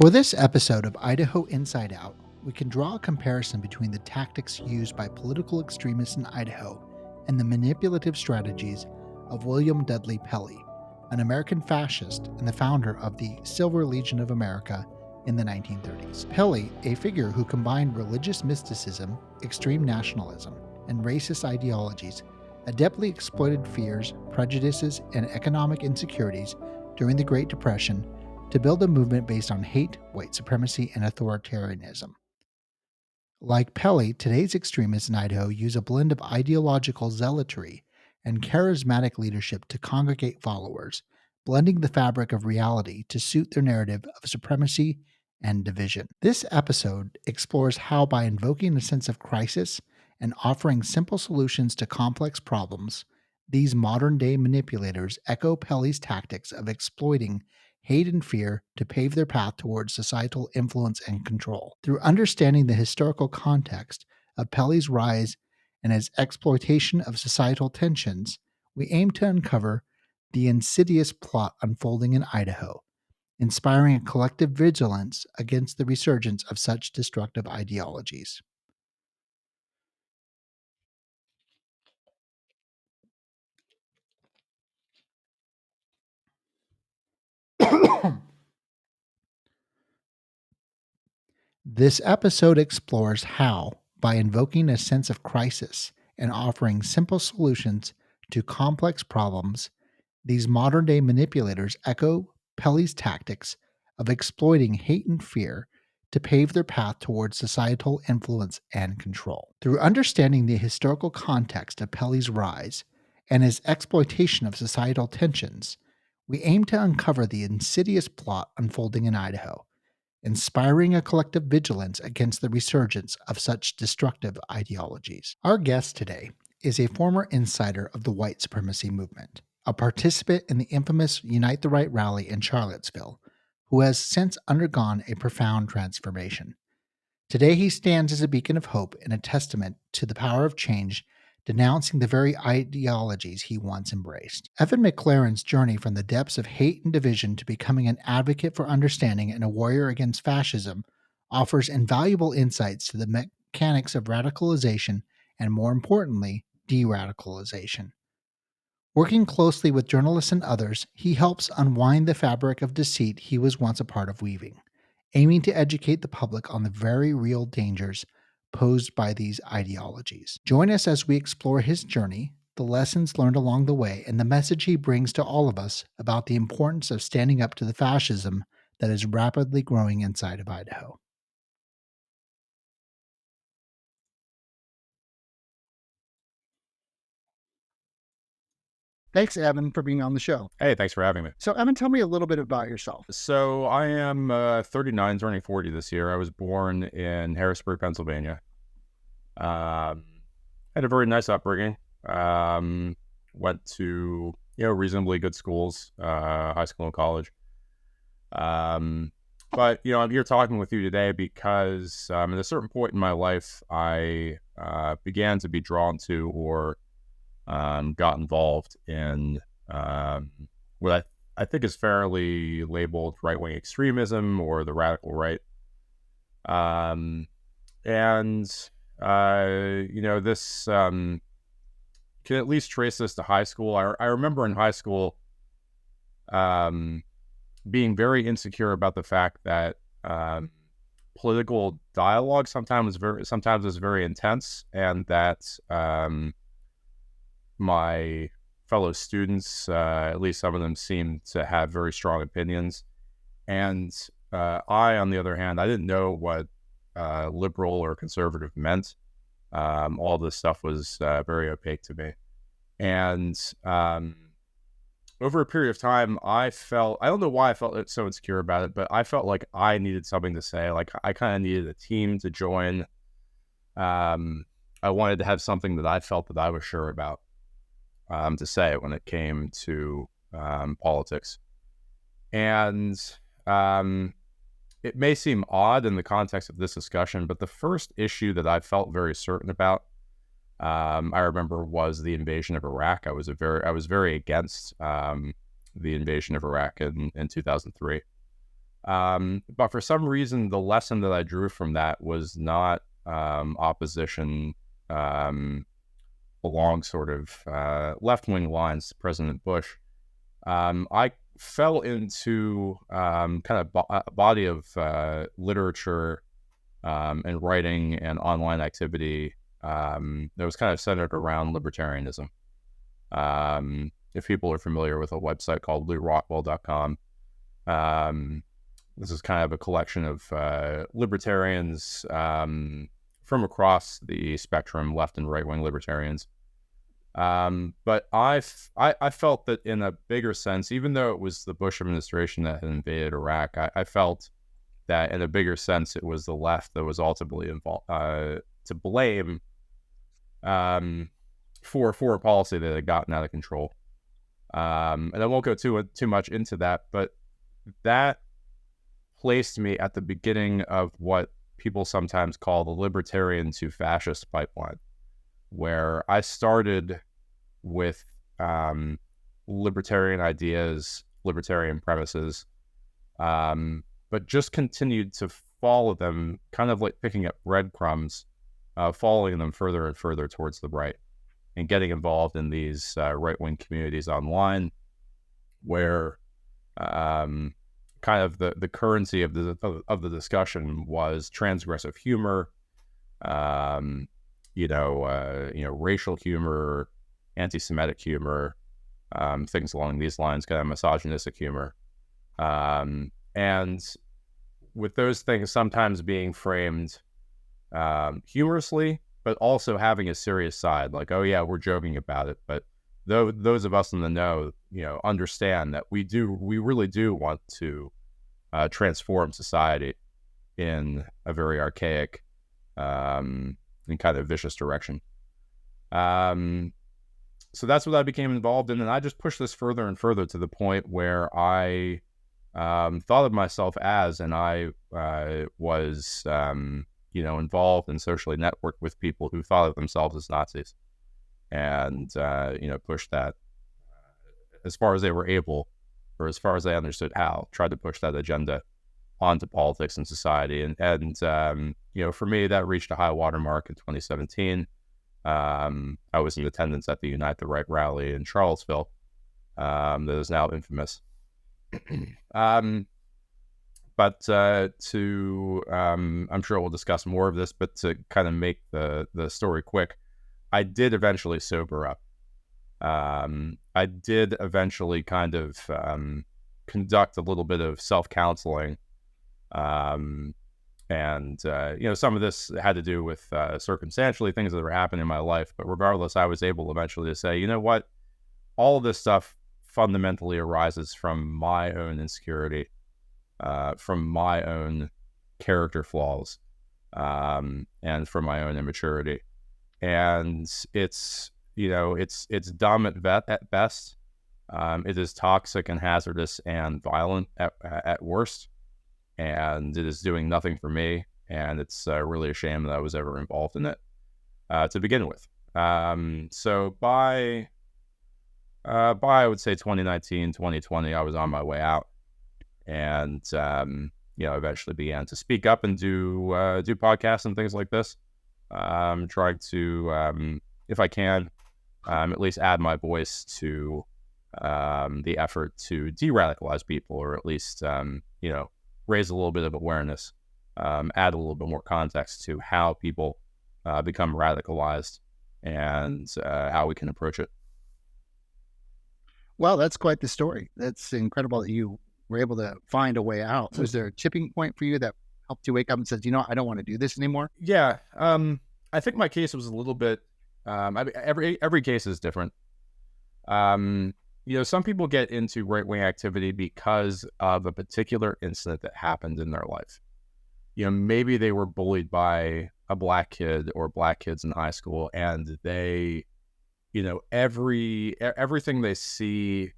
For this episode of Idaho Inside Out, we can draw a comparison between the tactics used by political extremists in Idaho and the manipulative strategies of William Dudley Pelley, an American fascist and the founder of the Silver Legion of America in the 1930s. Pelley, a figure who combined religious mysticism, extreme nationalism, and racist ideologies, adeptly exploited fears, prejudices, and economic insecurities during the Great Depression to build a movement based on hate, white supremacy, and authoritarianism. Like Pelley, today's extremists in Idaho use a blend of ideological zealotry and charismatic leadership to congregate followers, blending the fabric of reality to suit their narrative of supremacy and division. This episode explores how, by invoking a sense of crisis and offering simple solutions to complex problems, these modern day manipulators echo Pelley's tactics of exploiting hate and fear to pave their path towards societal influence and control. Through understanding the historical context of Pelley's rise and his exploitation of societal tensions, we aim to uncover the insidious plot unfolding in Idaho, inspiring a collective vigilance against the resurgence of such destructive ideologies. This episode explores how, by invoking a sense of crisis and offering simple solutions to complex problems, these modern day manipulators echo Pelley's tactics of exploiting hate and fear to pave their path towards societal influence and control. Through understanding the historical context of Pelley's rise and his exploitation of societal tensions, we aim to uncover the insidious plot unfolding in Idaho, inspiring a collective vigilance against the resurgence of such destructive ideologies. Our guest today is a former insider of the white supremacy movement, a participant in the infamous Unite the Right rally in Charlottesville, who has since undergone a profound transformation. Today, he stands as a beacon of hope and a testament to the power of change, denouncing the very ideologies he once embraced. Evan McLaren's journey from the depths of hate and division to becoming an advocate for understanding and a warrior against fascism offers invaluable insights to the mechanics of radicalization and, more importantly, de radicalization. Working closely with journalists and others, he helps unwind the fabric of deceit he was once a part of weaving, aiming to educate the public on the very real dangers posed by these ideologies. Join us as we explore his journey, the lessons learned along the way, and the message he brings to all of us about the importance of standing up to the fascism that is rapidly growing inside of Idaho. Thanks, Evan, for being on the show. Hey, thanks for having me. So, Evan, tell me a little bit about yourself. So I am 39, turning 40 this year. I was born in Harrisburg, Pennsylvania. Had a very nice upbringing. Went to reasonably good schools, high school and college. But I'm here talking with you today because at a certain point in my life, I began to be drawn to or got involved in what I think is fairly labeled right-wing extremism or the radical right. And this can at least trace this to high school. I remember in high school being very insecure about the fact that political dialogue sometimes is very intense, and that my fellow students, at least some of them, seemed to have very strong opinions. And I, on the other hand, I didn't know what liberal or conservative meant. All this stuff was very opaque to me. And over a period of time, I don't know why I felt so insecure about it, but I felt like I needed something to say. Like I kind of needed a team to join. I wanted to have something that I felt that I was sure about to say when it came to politics. And it may seem odd in the context of this discussion, but the first issue that I felt very certain about, I remember, was the invasion of Iraq. I was very against the invasion of Iraq in 2003. But for some reason, the lesson that I drew from that was not opposition um, along sort of left-wing lines to President Bush. I fell into kind of a body of literature and writing and online activity that was kind of centered around libertarianism. If people are familiar with a website called LewRockwell.com, this is kind of a collection of libertarians from across the spectrum, left and right wing libertarians. But I felt that in a bigger sense, even though it was the Bush administration that had invaded Iraq, I felt that in a bigger sense, it was the left that was ultimately involved to blame for a policy that had gotten out of control. And I won't go too much into that, but that placed me at the beginning of what people sometimes call the libertarian to fascist pipeline, where I started with libertarian ideas, libertarian premises, but just continued to follow them, kind of like picking up breadcrumbs, following them further and further towards the right, and getting involved in these right-wing communities online, where kind of the currency of the discussion was transgressive humor, racial humor, anti-Semitic humor, things along these lines, kind of misogynistic humor, and with those things sometimes being framed humorously, but also having a serious side, like, oh yeah, we're joking about it, but those of us in the know, understand that we really do want to transform society in a very archaic and kind of vicious direction. So that's what I became involved in, and I just pushed this further and further to the point where I thought of myself as, and I was, involved and socially networked with people who thought of themselves as Nazis, and pushed that as far as they were able, or as far as they understood how, tried to push that agenda onto politics and society. And for me, that reached a high watermark in 2017. I was in attendance at the Unite the Right rally in Charlottesville, that is now infamous. I'm sure we'll discuss more of this, but to kind of make the story quick, I did eventually sober up. I did eventually kind of conduct a little bit of self-counseling. Some of this had to do with circumstantially things that were happening in my life. But regardless, I was able eventually to say, you know what? All of this stuff fundamentally arises from my own insecurity, from my own character flaws, and from my own immaturity. And it's dumb at best. It is toxic and hazardous and violent at worst. And it is doing nothing for me. And it's really a shame that I was ever involved in it to begin with. So by I would say 2019, 2020, I was on my way out, and eventually began to speak up and do podcasts and things like this. Trying to, if I can, at least add my voice to the effort to de-radicalize people, or at least raise a little bit of awareness, add a little bit more context to how people become radicalized and how we can approach it. Well, that's quite the story. That's incredible that you were able to find a way out. Was there a tipping point for you that helped you wake up and says, I don't want to do this anymore? Yeah. I think my case was a little bit, every case is different. Some people get into right-wing activity because of a particular incident that happened in their life. Maybe they were bullied by a black kid or black kids in high school, and they, everything they see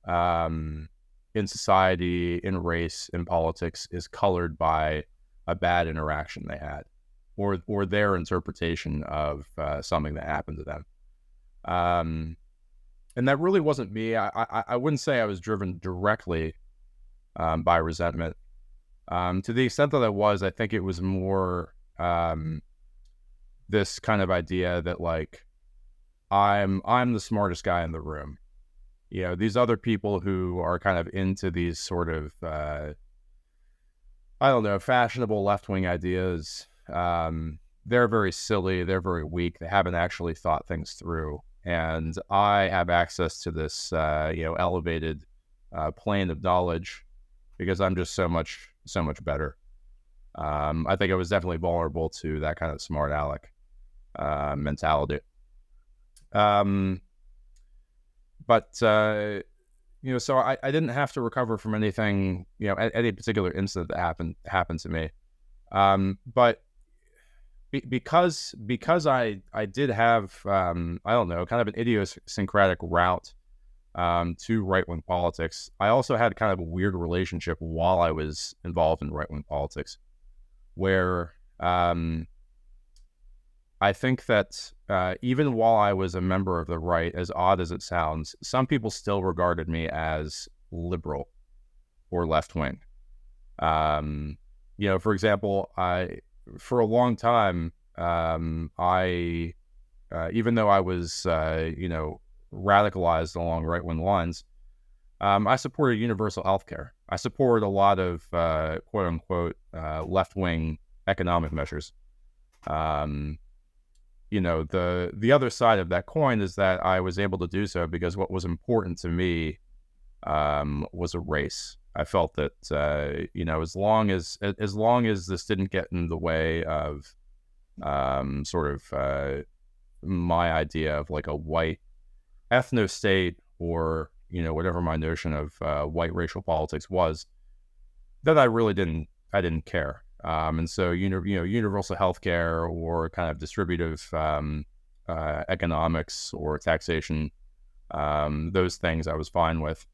in society, in race, in politics is colored by a bad interaction they had, or their interpretation of something that happened to them. And that really wasn't me. I wouldn't say I was driven directly by resentment. To the extent that I was, I think it was more this kind of idea that like I'm the smartest guy in the room. You know, these other people who are kind of into these sort of I don't know, fashionable left-wing ideas. They're very silly. They're very weak. They haven't actually thought things through. And I have access to this, elevated plane of knowledge because I'm just so much better. I think I was definitely vulnerable to that kind of smart aleck mentality. Um, but so I didn't have to recover from anything, any particular incident that happened to me. But because I did have I don't know, kind of an idiosyncratic route to right wing politics. I also had kind of a weird relationship while I was involved in right wing politics, where I think that even while I was a member of the right, as odd as it sounds, some people still regarded me as liberal or left wing. For example, for a long time, I even though I was radicalized along right wing lines, I supported universal health care. I supported a lot of quote unquote left wing economic measures. The other side of that coin is that I was able to do so because what was important to me was a race. I felt that as long as this didn't get in the way of my idea of like a white ethno state, or whatever my notion of white racial politics was, then I didn't care. And so universal healthcare or kind of distributive economics or taxation, those things I was fine with.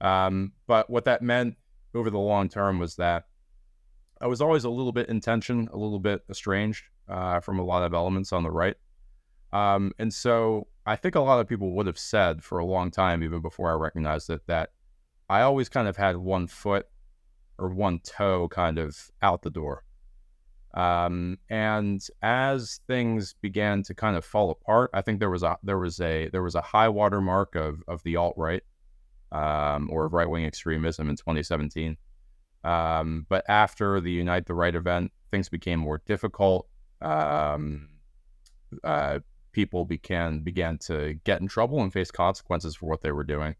But what that meant over the long term was that I was always a little bit in tension, a little bit estranged from a lot of elements on the right. And so I think a lot of people would have said for a long time, even before I recognized it, that I always kind of had one foot or one toe kind of out the door. And as things began to kind of fall apart, I think there was a high water mark of the alt-right or right-wing extremism in 2017. But after the Unite the Right event, things became more difficult. People began to get in trouble and face consequences for what they were doing,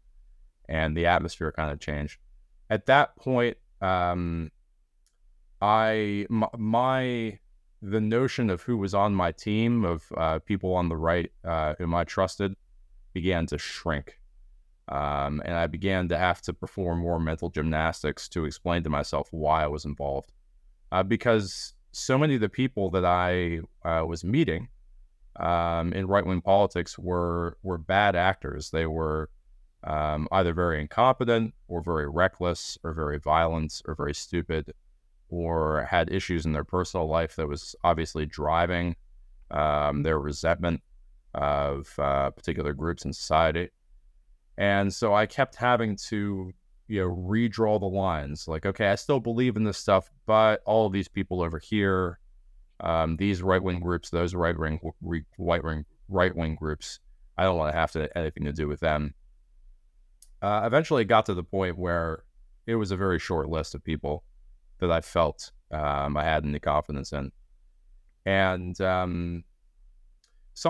and the atmosphere kind of changed. At that point, the notion of who was on my team of people on the right whom I trusted began to shrink. And I began to have to perform more mental gymnastics to explain to myself why I was involved. Because so many of the people that I was meeting in right-wing politics were bad actors. They were either very incompetent or very reckless or very violent or very stupid, or had issues in their personal life that was obviously driving their resentment of particular groups in society. And so I kept having to, redraw the lines. Like, okay, I still believe in this stuff, but all of these people over here, these right-wing groups, those right-wing groups, I don't want to have anything to do with them. Eventually it got to the point where it was a very short list of people that I felt I had any confidence in. And some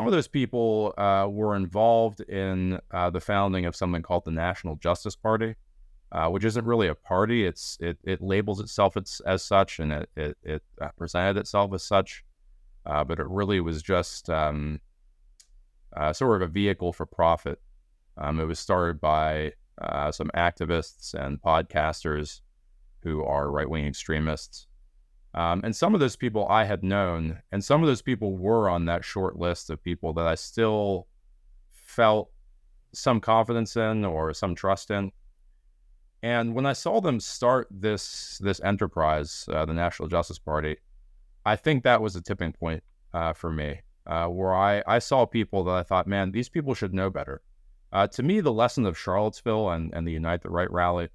of those people were involved in the founding of something called the National Justice Party, which isn't really a party. It labels itself as such, and it presented itself as such, but it really was just sort of a vehicle for profit. It was started by some activists and podcasters who are right-wing extremists. And some of those people I had known, and some of those people were on that short list of people that I still felt some confidence in or some trust in. And when I saw them start this enterprise, the National Justice Party, I think that was a tipping point for me, where I saw people that I thought, man, these people should know better. To me, the lesson of Charlottesville and the Unite the Right rally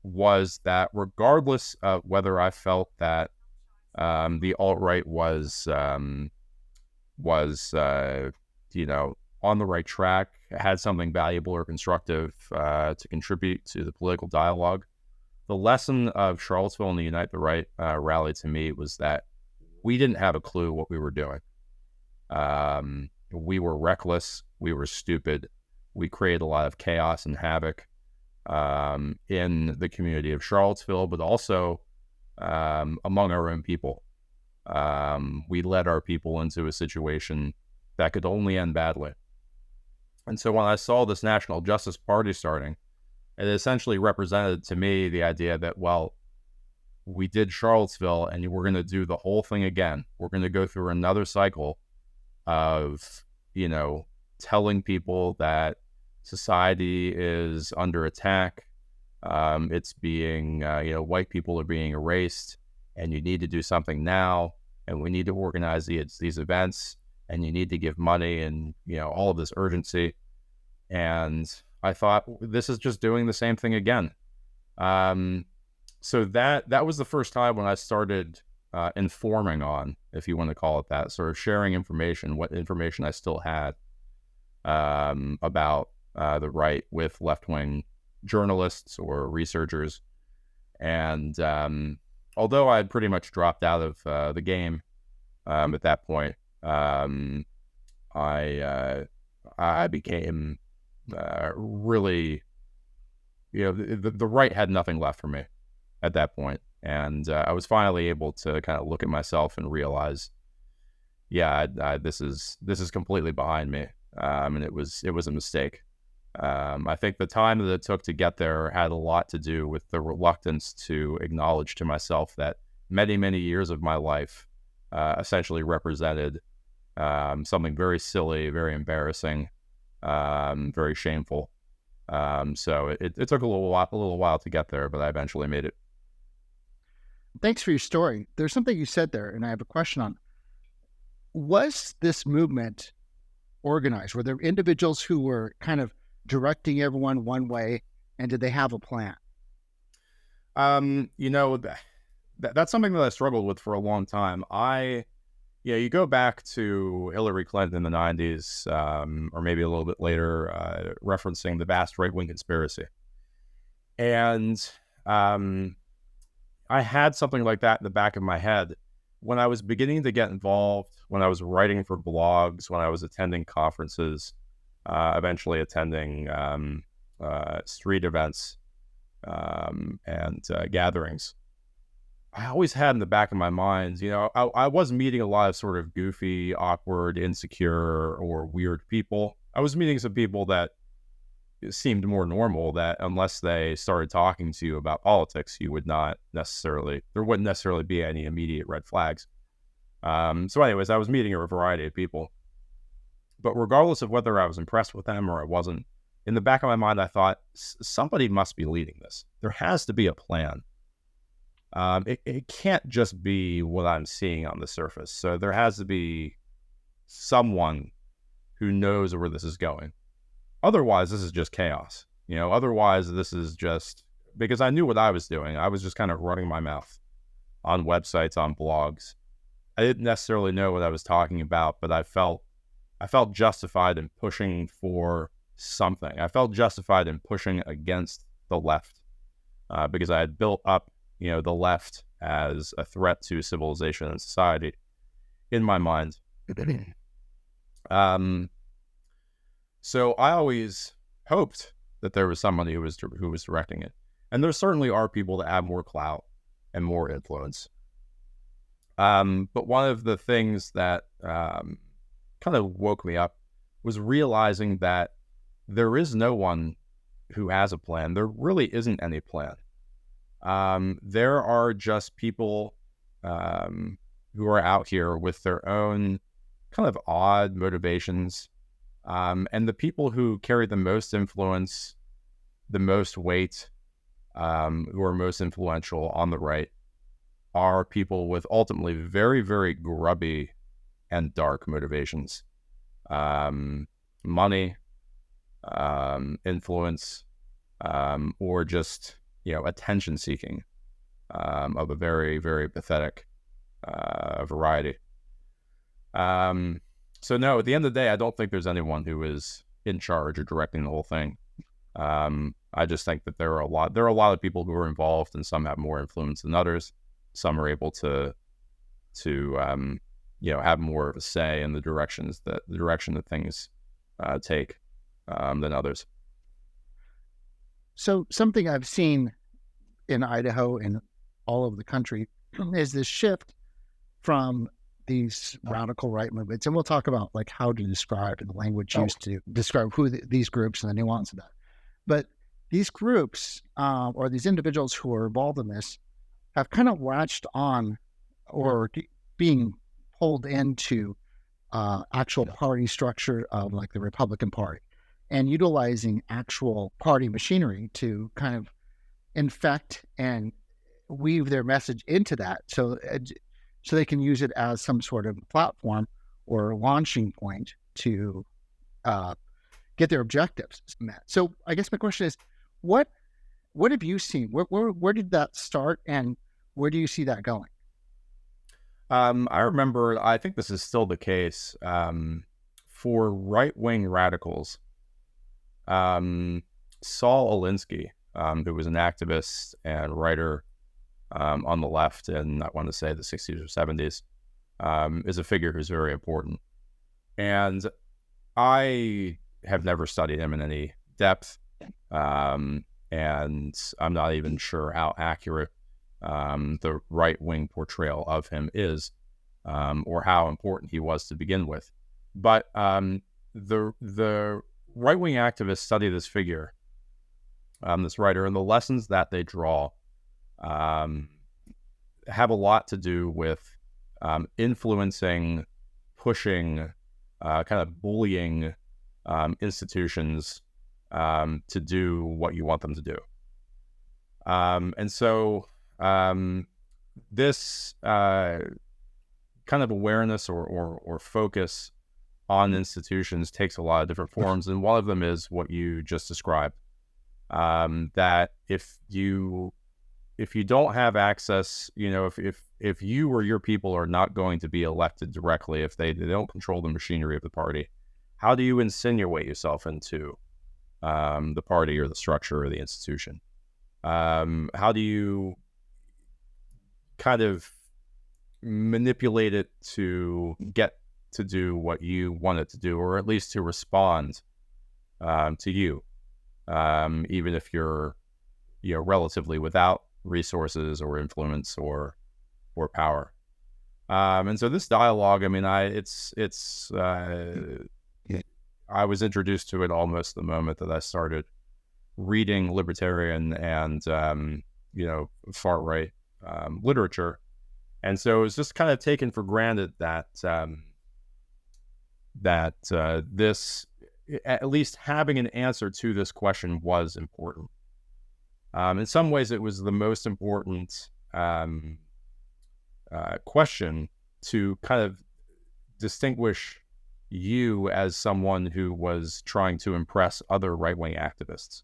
was that regardless of whether I felt that the alt-right was on the right track, had something valuable or constructive to contribute to the political dialogue, the lesson of Charlottesville and the Unite the Right rally to me was that we didn't have a clue what we were doing. We were reckless. We were stupid. We created a lot of chaos and havoc in the community of Charlottesville, but also among our own people. We led our people into a situation that could only end badly. And so when I saw this National Justice Party starting, it essentially represented to me the idea that, well, we did Charlottesville and we're going to do the whole thing again. We're going to go through another cycle of, telling people that society is under attack. It's being, white people are being erased, and you need to do something now, and we need to organize these events, and you need to give money, and, all of this urgency. And I thought, this is just doing the same thing again. So that was the first time when I started informing on, if you want to call it that, sort of sharing information, what information I still had about the right with left-wing journalists or researchers. And although I had pretty much dropped out of the game at that point, I became really, the right had nothing left for me at that point. And I was finally able to kind of look at myself and realize, this is completely behind me. And it was a mistake. I think the time that it took to get there had a lot to do with the reluctance to acknowledge to myself that many, many years of my life essentially represented something very silly, very embarrassing, very shameful. So it took a little while to get there, but I eventually made it. Thanks for your story. There's something you said there, and I have a question on. Was this movement organized? Were there individuals who were kind of directing everyone one way, and did they have a plan? That's something that I struggled with for a long time. You go back to Hillary Clinton in the 90s, or maybe a little bit later, referencing the vast right-wing conspiracy. And I had something like that in the back of my head when I was beginning to get involved, when I was writing for blogs, when I was attending conferences, eventually attending street events and gatherings. I always had in the back of my mind, I was meeting a lot of sort of goofy, awkward, insecure, or weird people. I was meeting some people that seemed more normal, that unless they started talking to you about politics, there wouldn't necessarily be any immediate red flags. So anyways, I was meeting a variety of people. But regardless of whether I was impressed with them or I wasn't, in the back of my mind, I thought, somebody must be leading this. There has to be a plan. It can't just be what I'm seeing on the surface. So there has to be someone who knows where this is going. Otherwise, this is just chaos. Otherwise, this is just, because I knew what I was doing. I was just kind of running my mouth on websites, on blogs. I didn't necessarily know what I was talking about, but I felt justified in pushing for something. I felt justified in pushing against the left because I had built up, the left as a threat to civilization and society in my mind. So I always hoped that there was somebody who was directing it. And there certainly are people that have more clout and more influence. But one of the things that kind of woke me up was realizing that there is no one who has a plan. There really isn't any plan. There are just people who are out here with their own kind of odd motivations. And the people who carry the most influence, the most weight, who are most influential on the right, are people with ultimately very, very grubby and dark motivations. Money, influence, or just attention seeking of a very, very pathetic variety. So no, at the end of the day, I don't think there's anyone who is in charge or directing the whole thing. I just think that there are a lot of people who are involved, and some have more influence than others. Some are able to have more of a say in the direction that things take than others. So something I've seen in Idaho and all over the country is this shift from these radical right movements, and we'll talk about like how to describe and the language used to describe who these groups and the nuance of that. But these groups or these individuals who are involved in this have kind of latched on or being pulled into actual party structure of like the Republican Party and utilizing actual party machinery to kind of infect and weave their message into that so they can use it as some sort of platform or launching point to get their objectives met. So I guess my question is, what have you seen? Where did that start, and where do you see that going? I remember, I think this is still the case, for right-wing radicals. Saul Alinsky, who was an activist and writer on the left in, I want to say, the 60s or 70s, is a figure who's very important. And I have never studied him in any depth, and I'm not even sure how accurate the right-wing portrayal of him is, or how important he was to begin with. But the right-wing activists study this figure, this writer, and the lessons that they draw have a lot to do with influencing, pushing, kind of bullying institutions to do what you want them to do. And so this kind of awareness or focus on institutions takes a lot of different forms, and one of them is what you just described. That if you don't have access, if you or your people are not going to be elected directly, if they don't control the machinery of the party, how do you insinuate yourself into the party or the structure or the institution? How do you kind of manipulate it to get to do what you want it to do, or at least to respond to you, even if you're relatively without resources or influence or power. And so this dialogue, I mean, I was introduced to it almost the moment that I started reading libertarian and far right literature, and so it was just kind of taken for granted that this, at least having an answer to this question, was important. In some ways, it was the most important question to kind of distinguish you as someone who was trying to impress other right-wing activists.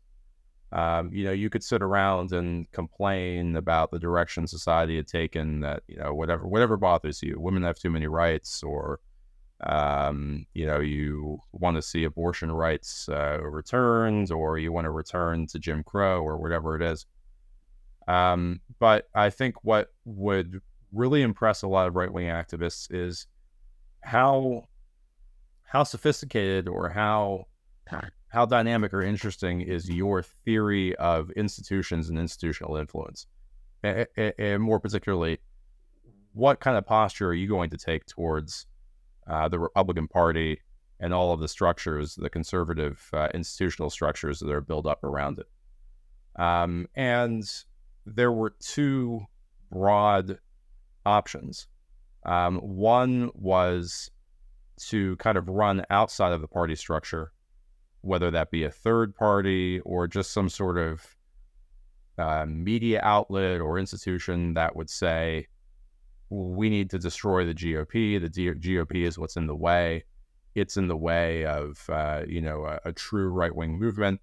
You could sit around and complain about the direction society had taken, that, whatever bothers you, women have too many rights, or, you want to see abortion rights returned, or you want to return to Jim Crow, or whatever it is. But I think what would really impress a lot of right-wing activists is how sophisticated or how dynamic or interesting is your theory of institutions and institutional influence, and more particularly, what kind of posture are you going to take towards the Republican Party and all of the structures, the conservative institutional structures that are built up around it. And there were two broad options. One was to kind of run outside of the party structure, whether that be a third party or just some sort of media outlet or institution that would say, we need to destroy the GOP. The GOP is what's in the way. It's in the way of, a true right-wing movement.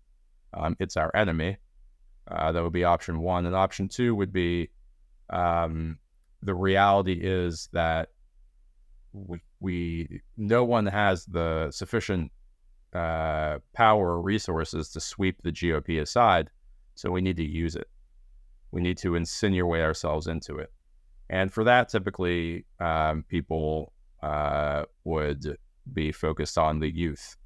It's our enemy. That would be option one. And option two would be the reality is that no one has the sufficient power or resources to sweep the GOP aside, so we need to use it. We need to insinuate ourselves into it. And for that, typically, people would be focused on the youth.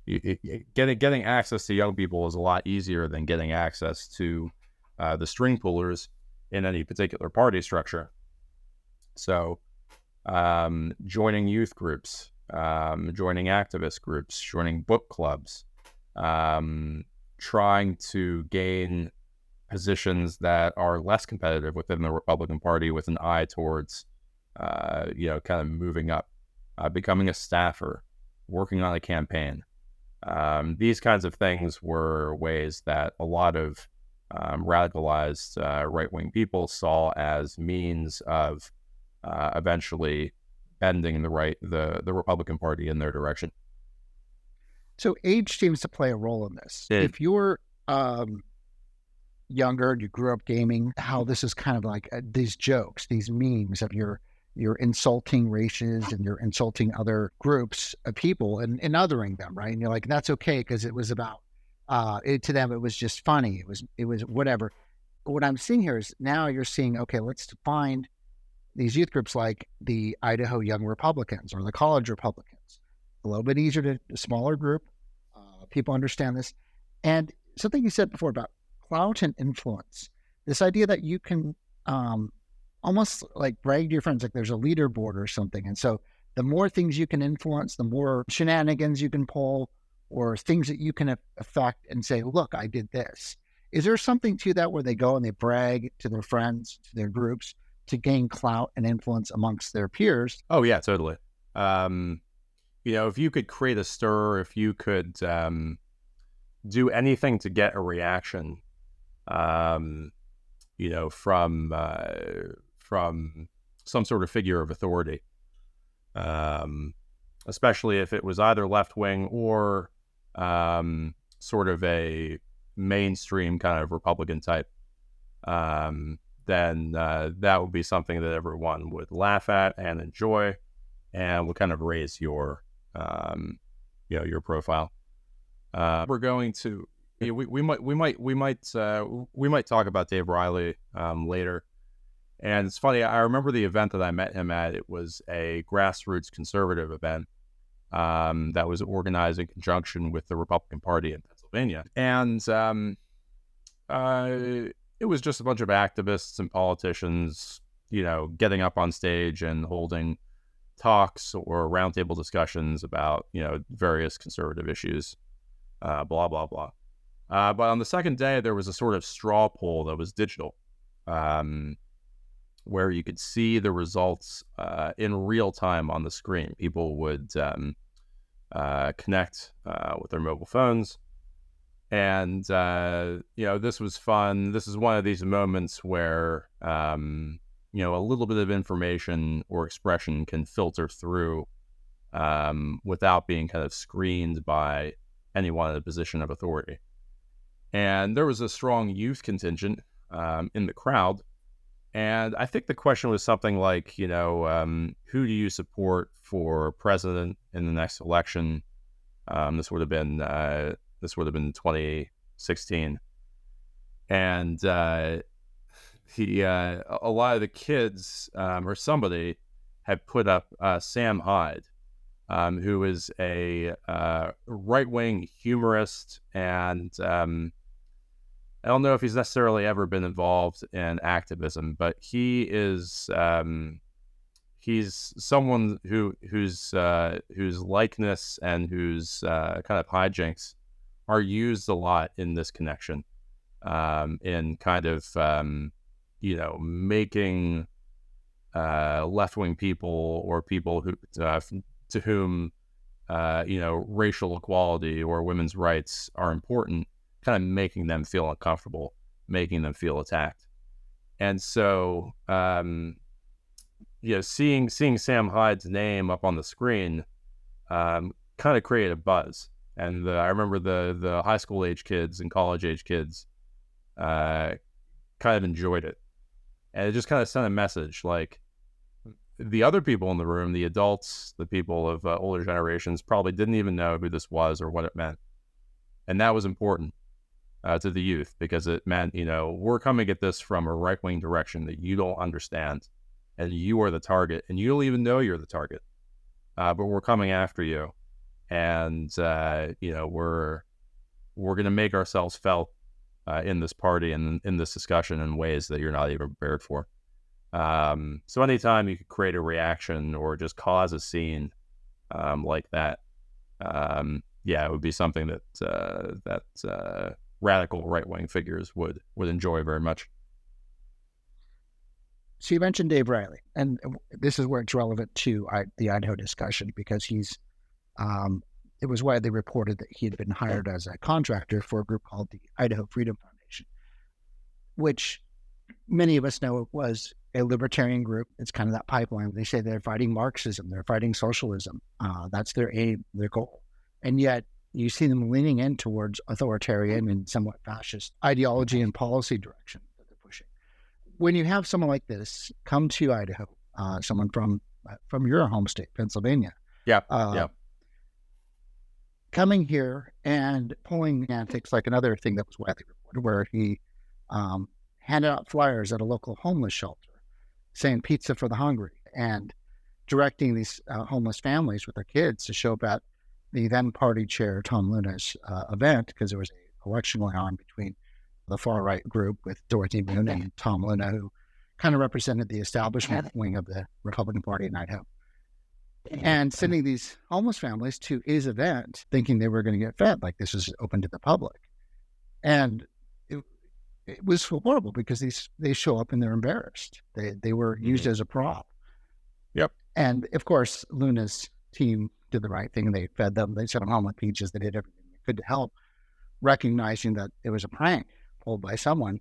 If getting access to young people is a lot easier than getting access to the string pullers in any particular party structure. So joining youth groups, joining activist groups, joining book clubs, trying to gain positions that are less competitive within the Republican Party with an eye towards, kind of moving up, becoming a staffer, working on a campaign. These kinds of things were ways that a lot of radicalized right-wing people saw as means of eventually bending the Republican Party in their direction. So age seems to play a role in this. If you're younger and you grew up gaming, how this is kind of like these jokes, these memes of you're insulting races and you're insulting other groups of people and othering them, right? And you're like, that's okay because it was about to them it was just funny. It was whatever. But what I'm seeing here is now you're seeing, okay, let's find these youth groups like the Idaho Young Republicans or the College Republicans. A little bit easier to a smaller group. People understand this. And something you said before about clout and influence, this idea that you can almost like brag to your friends, like there's a leaderboard or something. And so the more things you can influence, the more shenanigans you can pull or things that you can affect and say, look, I did this. Is there something to that where they go and they brag to their friends, to their groups to gain clout and influence amongst their peers? Oh, yeah, totally. If you could create a stir, if you could do anything to get a reaction, from some sort of figure of authority, especially if it was either left-wing or sort of a mainstream kind of Republican type, then that would be something that everyone would laugh at and enjoy and would kind of raise your profile. We're going to we might talk about Dave Riley later. And it's funny, I remember the event that I met him at. It was a grassroots conservative event that was organized in conjunction with the Republican Party in Pennsylvania. And it was just a bunch of activists and politicians, getting up on stage and holding talks or roundtable discussions about, various conservative issues, blah, blah, blah. But on the second day, there was a sort of straw poll that was digital, where you could see the results in real time on the screen. People would connect with their mobile phones. And, this was fun. This is one of these moments where, a little bit of information or expression can filter through without being kind of screened by anyone in a position of authority. And there was a strong youth contingent in the crowd. And I think the question was something like, who do you support for president in the next election? This would have been 2016. And a lot of the kids or somebody had put up Sam Hyde, who is a right-wing humorist, and I don't know if he's necessarily ever been involved in activism, but he is he's someone whose likeness and whose kind of hijinks are used a lot in this connection, in kind of making left-wing people or people who to whom racial equality or women's rights are important, kind of making them feel uncomfortable, making them feel attacked. And so seeing Sam Hyde's name up on the screen kind of created a buzz. And I remember the high school age kids and college age kids kind of enjoyed it. And it just kind of sent a message like the other people in the room, the adults, the people of older generations probably didn't even know who this was or what it meant. And that was important to the youth because it meant, we're coming at this from a right-wing direction that you don't understand. And you are the target. And you don't even know you're the target. But we're coming after you. And, we're going to make ourselves felt in this party and in this discussion in ways that you're not even prepared for. So anytime you could create a reaction or just cause a scene like that, it would be something that radical right-wing figures would enjoy very much. So you mentioned Dave Riley, and this is where it's relevant to the Idaho discussion because it was widely reported that he had been hired as a contractor for a group called the Idaho Freedom Foundation, which many of us know was a libertarian group. It's kind of that pipeline. They say they're fighting Marxism, they're fighting socialism. That's their aim, their goal. And yet you see them leaning in towards authoritarian and somewhat fascist ideology and policy direction that they're pushing. When you have someone like this come to Idaho, someone from your home state, Pennsylvania, coming here and pulling antics like another thing that was widely reported, where he handed out flyers at a local homeless shelter saying pizza for the hungry and directing these homeless families with their kids to show up at the then party chair, Tom Luna's event, because there was an election going on between the far-right group with Dorothy Moon and Tom Luna, who kind of represented the establishment wing of the Republican Party in Idaho. And sending these homeless families to his event thinking they were going to get fed, like this was open to the public. And it was horrible because they show up and they're embarrassed. They were used as a prop. Yep. And of course, Luna's team did the right thing. They fed them. They sent them home with peaches. They did everything they could to help, recognizing that it was a prank pulled by someone.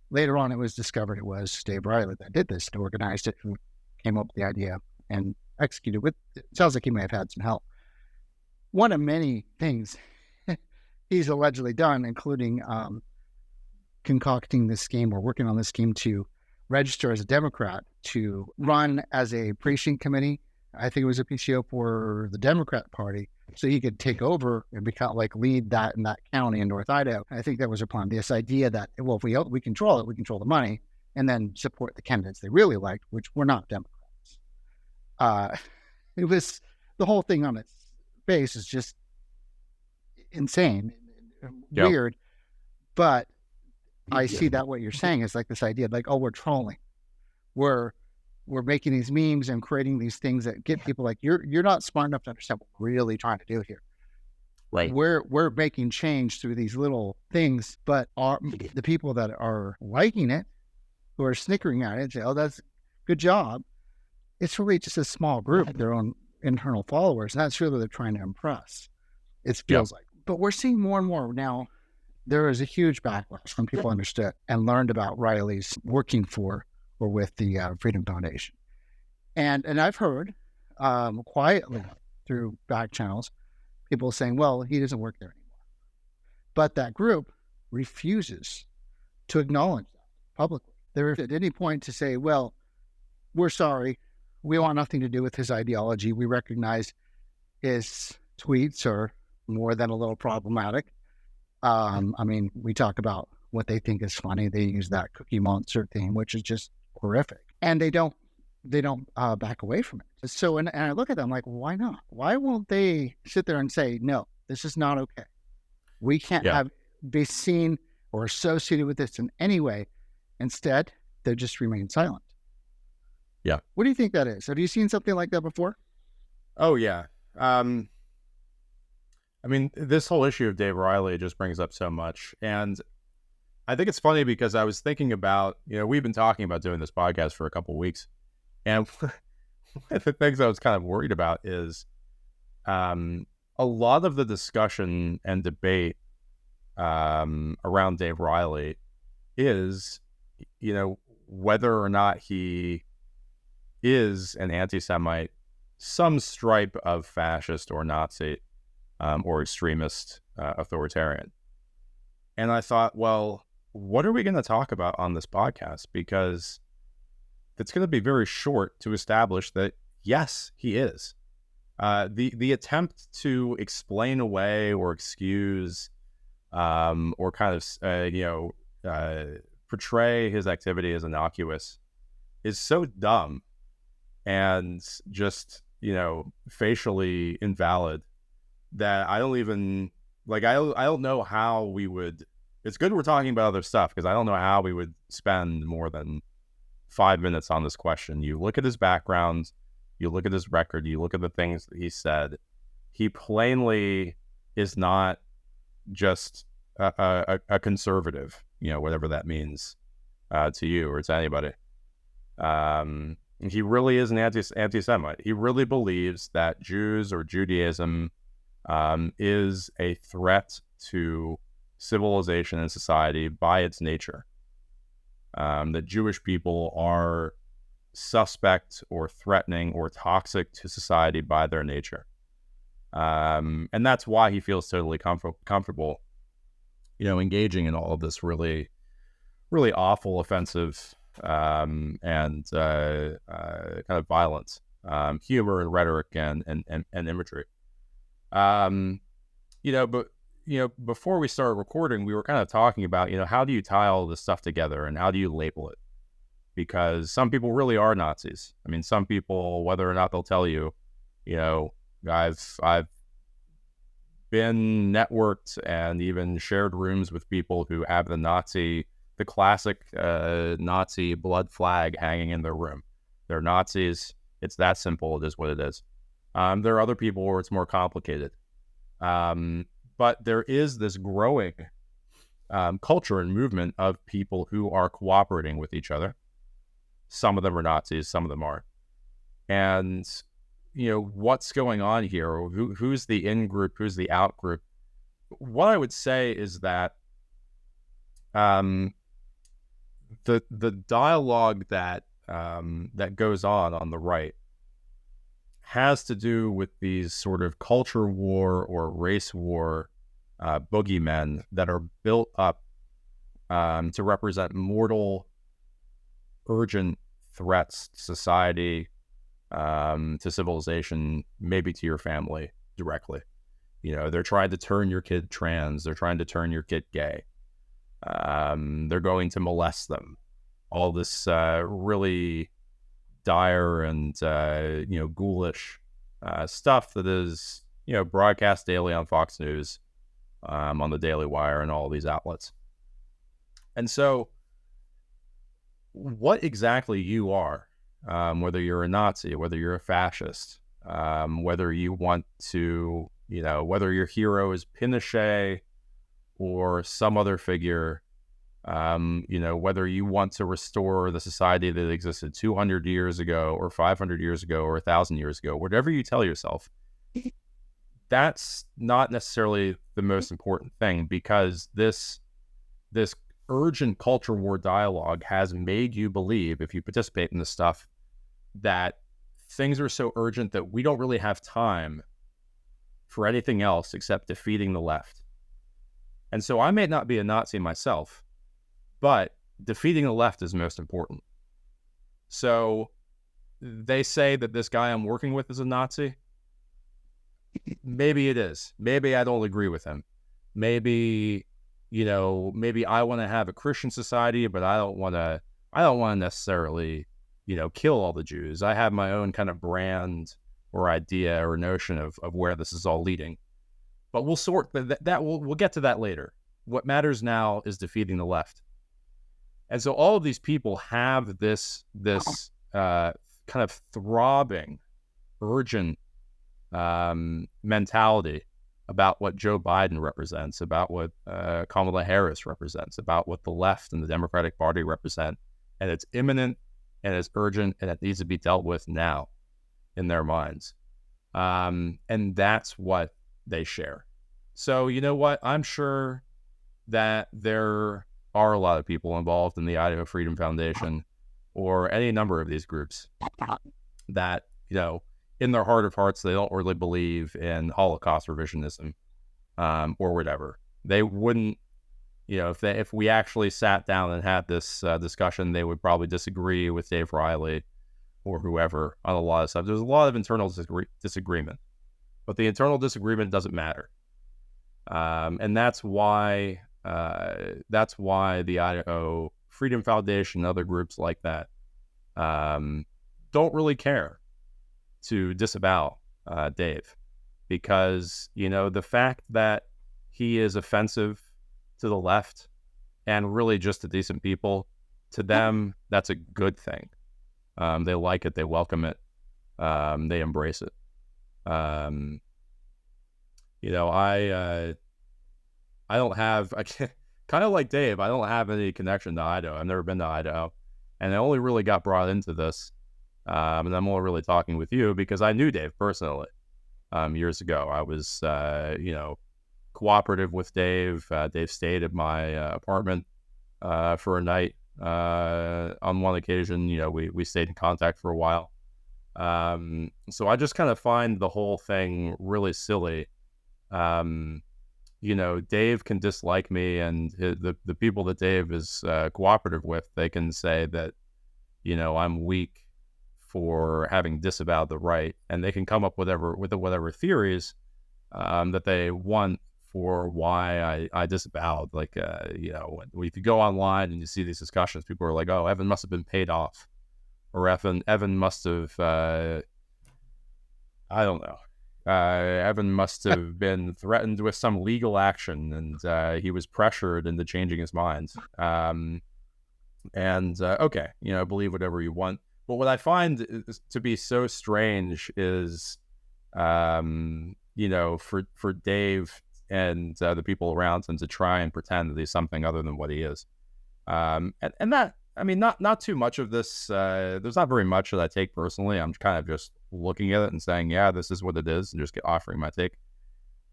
Later on, it was discovered it was Dave Riley that did this, that organized it, who came up with the idea and executed with. It sounds like he may have had some help. One of many things he's allegedly done, including concocting this scheme or working on this scheme to register as a Democrat, to run as a precinct committee. I think it was a PCO for the Democrat Party, so he could take over and become lead that in that county in North Idaho. I think that was a plan. This idea that, well, if we control it, we control the money, and then support the candidates they really liked, which were not Democrats. It was the whole thing on its face is just insane, weird, but I see that what you're saying is like this idea, like, oh, we're trolling. We're making these memes and creating these things that get people like, you're not smart enough to understand what we're really trying to do here. Right. We're making change through these little things, but the people that are liking it, who are snickering at it, say, oh, that's good job. It's really just a small group, their own internal followers. And that's really what they're trying to impress. It feels like. But we're seeing more and more now. There is a huge backlash when people understood and learned about Riley's working for or with the Freedom Foundation. And I've heard quietly through back channels, people saying, well, he doesn't work there anymore. But that group refuses to acknowledge that publicly. They're at any point to say, well, we're sorry. We want nothing to do with his ideology. We recognize his tweets are more than a little problematic. We talk about what they think is funny. They use that Cookie Monster theme, which is just horrific, and they don't back away from it. So, and I look at them like, why not? Why won't they sit there and say, no, this is not okay. We can't be seen or associated with this in any way. Instead, they just remain silent. Yeah. What do you think that is? Have you seen something like that before? Oh yeah. This whole issue of Dave Riley just brings up so much. And I think it's funny because I was thinking about, we've been talking about doing this podcast for a couple of weeks. And one of the things I was kind of worried about is a lot of the discussion and debate around Dave Riley is, whether or not he is an anti-Semite, some stripe of fascist or Nazi. or extremist authoritarian. And I thought, well, what are we going to talk about on this podcast? Because it's going to be very short to establish that, yes, he is. The attempt to explain away or excuse or kind of, portray his activity as innocuous is so dumb and just, facially invalid that I don't even, I don't know how we would, it's good we're talking about other stuff because I don't know how we would spend more than 5 minutes on this question. You look at his background, you look at his record, you look at the things that he said. He plainly is not just a conservative, whatever that means to you or to anybody. He really is an anti-Semite. He really believes that Jews or Judaism is a threat to civilization and society by its nature. That Jewish people are suspect or threatening or toxic to society by their nature. And that's why he feels totally comfortable, engaging in all of this really, really awful, offensive, and kind of violence, humor and rhetoric and imagery. But before we started recording, we were kind of talking about, how do you tie all this stuff together and how do you label it? Because some people really are Nazis. I mean, some people, whether or not they'll tell you, I've been networked and even shared rooms with people who have the classic Nazi blood flag hanging in their room. They're Nazis. It's that simple. It is what it is. There are other people where it's more complicated. But there is this growing culture and movement of people who are cooperating with each other. Some of them are Nazis, some of them aren't. And, what's going on here? Who's the in group? Who's the out group? What I would say is that the dialogue that goes on the right has to do with these sort of culture war or race war boogeymen that are built up to represent mortal, urgent threats to society, to civilization, maybe to your family directly. They're trying to turn your kid trans. They're trying to turn your kid gay. They're going to molest them. All this really dire and ghoulish stuff that is broadcast daily on Fox News, on the Daily Wire, and all of these outlets. And so, what exactly you are, whether you're a Nazi, whether you're a fascist, whether you want to, whether your hero is Pinochet or some other figure, whether you want to restore the society that existed 200 years ago or 500 years ago or 1,000 years ago, whatever you tell yourself, that's not necessarily the most important thing, because this urgent culture war dialogue has made you believe, if you participate in this stuff, that things are so urgent that we don't really have time for anything else except defeating the left. And so I may not be a Nazi myself, but defeating the left is most important. So they say that this guy I'm working with is a Nazi. Maybe it is. Maybe I don't agree with him. Maybe, maybe I want to have a Christian society, but I don't want to necessarily, kill all the Jews. I have my own kind of brand or idea or notion of where this is all leading. But we'll sort that. We'll get to that later. What matters now is defeating the left. And so all of these people have this kind of throbbing, urgent mentality about what Joe Biden represents, about what Kamala Harris represents, about what the left and the Democratic Party represent. And it's imminent, and it's urgent, and it needs to be dealt with now in their minds. And that's what they share. So you know what? I'm sure that there are a lot of people involved in the Idaho Freedom Foundation or any number of these groups that, in their heart of hearts, they don't really believe in Holocaust revisionism, or whatever. They wouldn't, if we actually sat down and had this discussion, they would probably disagree with Dave Riley or whoever on a lot of stuff. There's a lot of internal disagreement, but the internal disagreement doesn't matter. And that's why the Idaho Freedom Foundation and other groups like that don't really care to disavow Dave, because the fact that he is offensive to the left and really just to decent people, to them that's a good thing. They like it, they welcome it, they embrace it. I don't have, kind of like Dave, I don't have any connection to Idaho. I've never been to Idaho, and I only really got brought into this, and I'm only really talking with you because I knew Dave personally years ago. I was, cooperative with Dave. Dave stayed at my apartment for a night. On one occasion, we stayed in contact for a while. So I just kind of find the whole thing really silly. Dave can dislike me, and the people that Dave is cooperative with, they can say that, I'm weak for having disavowed the right, and they can come up with whatever theories that they want for why I disavowed. Like, if you go online and you see these discussions, people are like, "Oh, Evan must have been paid off," or Evan must have, I don't know. Evan must have been threatened with some legal action, and he was pressured into changing his mind. Okay, believe whatever you want. But what I find to be so strange is, for Dave and the people around him to try and pretend that he's something other than what he is. And that, not too much of this. There's not very much that I take personally. I'm kind of just looking at it and saying, yeah, this is what it is, and just offering my take.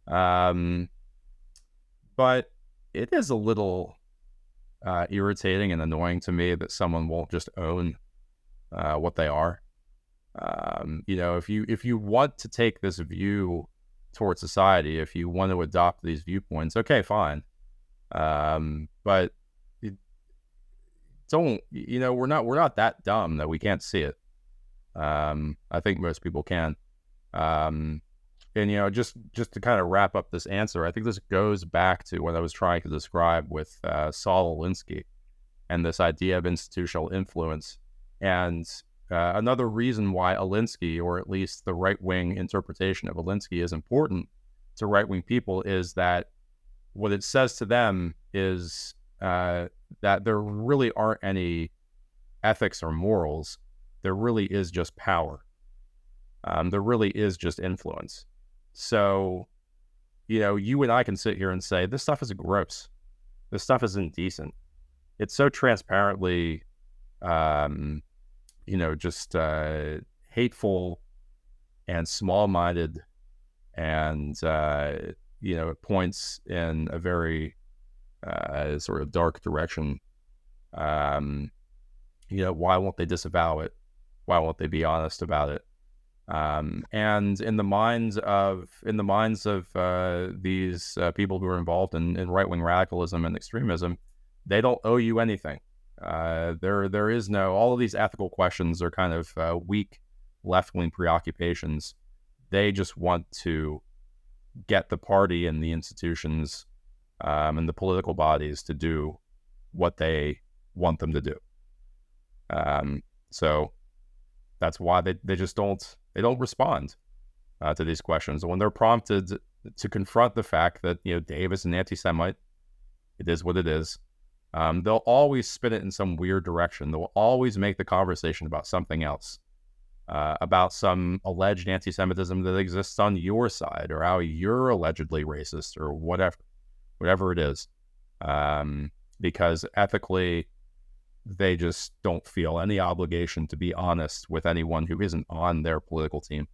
But it is a little irritating and annoying to me that someone won't just own what they are. If you want to take this view towards society, if you want to adopt these viewpoints, okay, fine. But we're not that dumb that we can't see it. I think most people can. And just to kind of wrap up this answer, I think this goes back to what I was trying to describe with Saul Alinsky and this idea of institutional influence. And another reason why Alinsky, or at least the right-wing interpretation of Alinsky, is important to right-wing people is that what it says to them is that there really aren't any ethics or morals. There really is just power. There really is just influence. So, you and I can sit here and say, this stuff is gross. This stuff is indecent. It's so transparently, just hateful and small-minded, and, it points in a very sort of dark direction. Why won't they disavow it? Why won't they be honest about it? And in the minds of these people who are involved in right-wing radicalism and extremism, they don't owe you anything. There is no, all of these ethical questions are kind of weak left-wing preoccupations. They just want to get the party and the institutions and the political bodies to do what they want them to do. So that's why they just don't respond to these questions. And when they're prompted to confront the fact that, Dave is an anti-Semite, it is what it is. They'll always spin it in some weird direction. They'll always make the conversation about something else, about some alleged anti-Semitism that exists on your side, or how you're allegedly racist, or whatever it is. Because ethically, they just don't feel any obligation to be honest with anyone who isn't on their political team.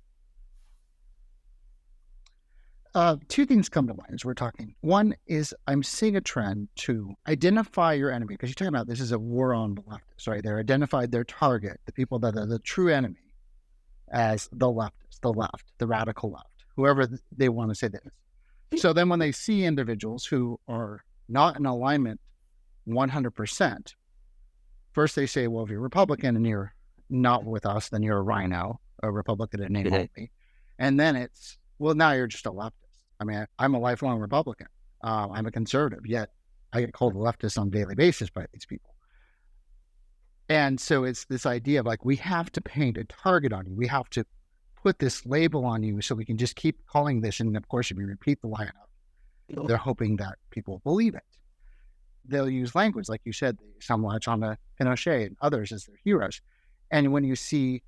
Two things come to mind as we're talking. One is I'm seeing a trend to identify your enemy, because you're talking about this is a war on the leftists, right? They're identified their target, the people that are the true enemy. as the leftist, the left, the radical left, whoever they want to say that is. So then when they see individuals who are not in alignment 100%, first they say, well, if you're Republican and you're not with us, then you're a rhino, a Republican in name only. And then it's, well, now you're just a leftist. I mean, I'm a lifelong Republican. I'm a conservative, yet I get called a leftist on a daily basis by these people. And so it's this idea of like, we have to paint a target on you. We have to put this label on you so we can just keep calling this. And of course, if you repeat the line enough, they're hoping that people believe it. They'll use language, like you said, some latch on to Pinochet and others as their heroes. And when you see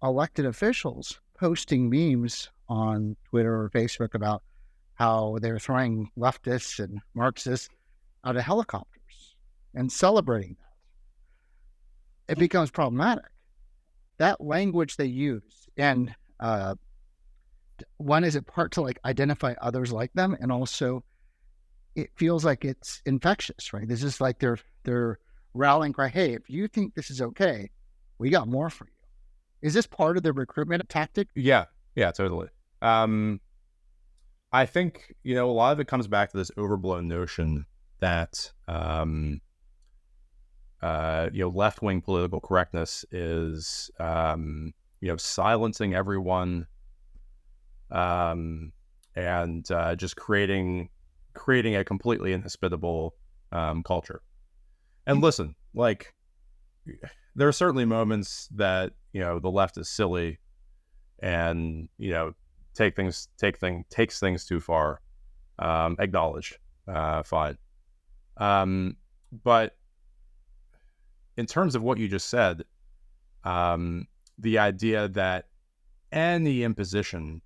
elected officials posting memes on Twitter or Facebook about how they're throwing leftists and Marxists out of helicopters and celebrating that, it becomes problematic. That language they use, and one is it part to like identify others like them, and also it feels like it's infectious, right? This is like they're rallying cry, hey, if you think this is okay, we got more for you. Is this part of the recruitment tactic? Yeah, totally. I think, a lot of it comes back to this overblown notion that, left-wing political correctness is, silencing everyone, and just creating a completely inhospitable culture. And listen, like, there are certainly moments that the left is silly and takes things too far. Acknowledge, fine. But in terms of what you just said, the idea that any imposition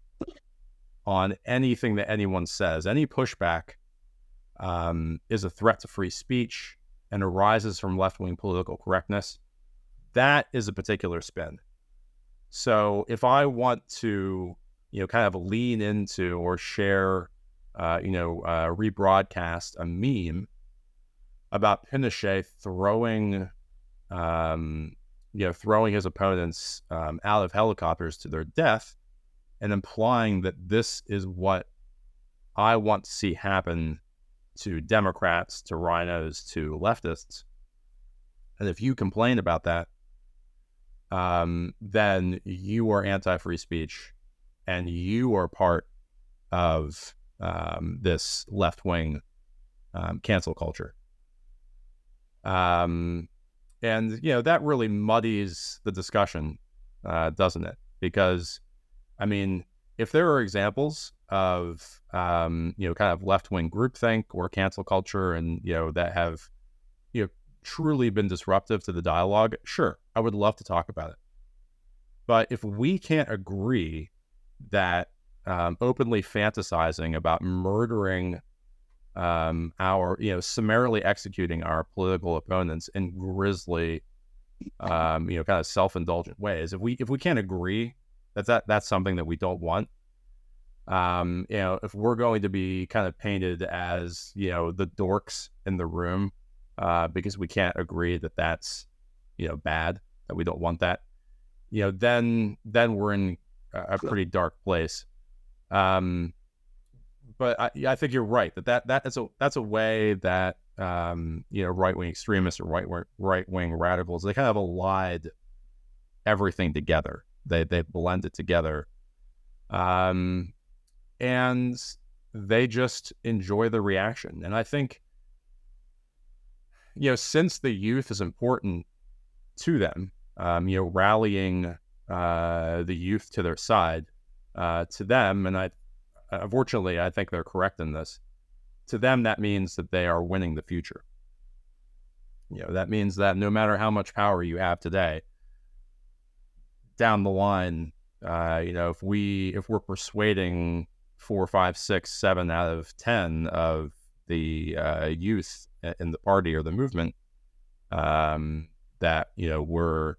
on anything that anyone says, any pushback, is a threat to free speech and arises from left-wing political correctness, that is a particular spin. So if I want to, kind of lean into or share, rebroadcast a meme about Pinochet throwing his opponents out of helicopters to their death, and implying that this is what I want to see happen to Democrats, to rhinos, to leftists. And if you complain about that, then you are anti-free speech, and you are part of this left-wing cancel culture. And that really muddies the discussion, doesn't it? Because, I mean, if there are examples of, kind of left-wing groupthink or cancel culture and, that have, truly been disruptive to the dialogue, sure, I would love to talk about it. But if we can't agree that openly fantasizing about murdering our, summarily executing our political opponents in grisly, kind of self-indulgent ways, if we can't agree that that's something that we don't want, if we're going to be kind of painted as, the dorks in the room, because we can't agree that that's, bad, that we don't want that, then we're in a pretty dark place. But I think you're right that's a way that, right-wing extremists or right-wing radicals, they kind of allied everything together. They blend it together. And they just enjoy the reaction. And I think, since the youth is important to them, rallying the youth to their side, to them, and unfortunately, I think they're correct in this, to them, that means that they are winning the future. That means that no matter how much power you have today, down the line, if we're persuading 4, 5, 6, 7 out of 10 of the youth in the party or the movement, that we're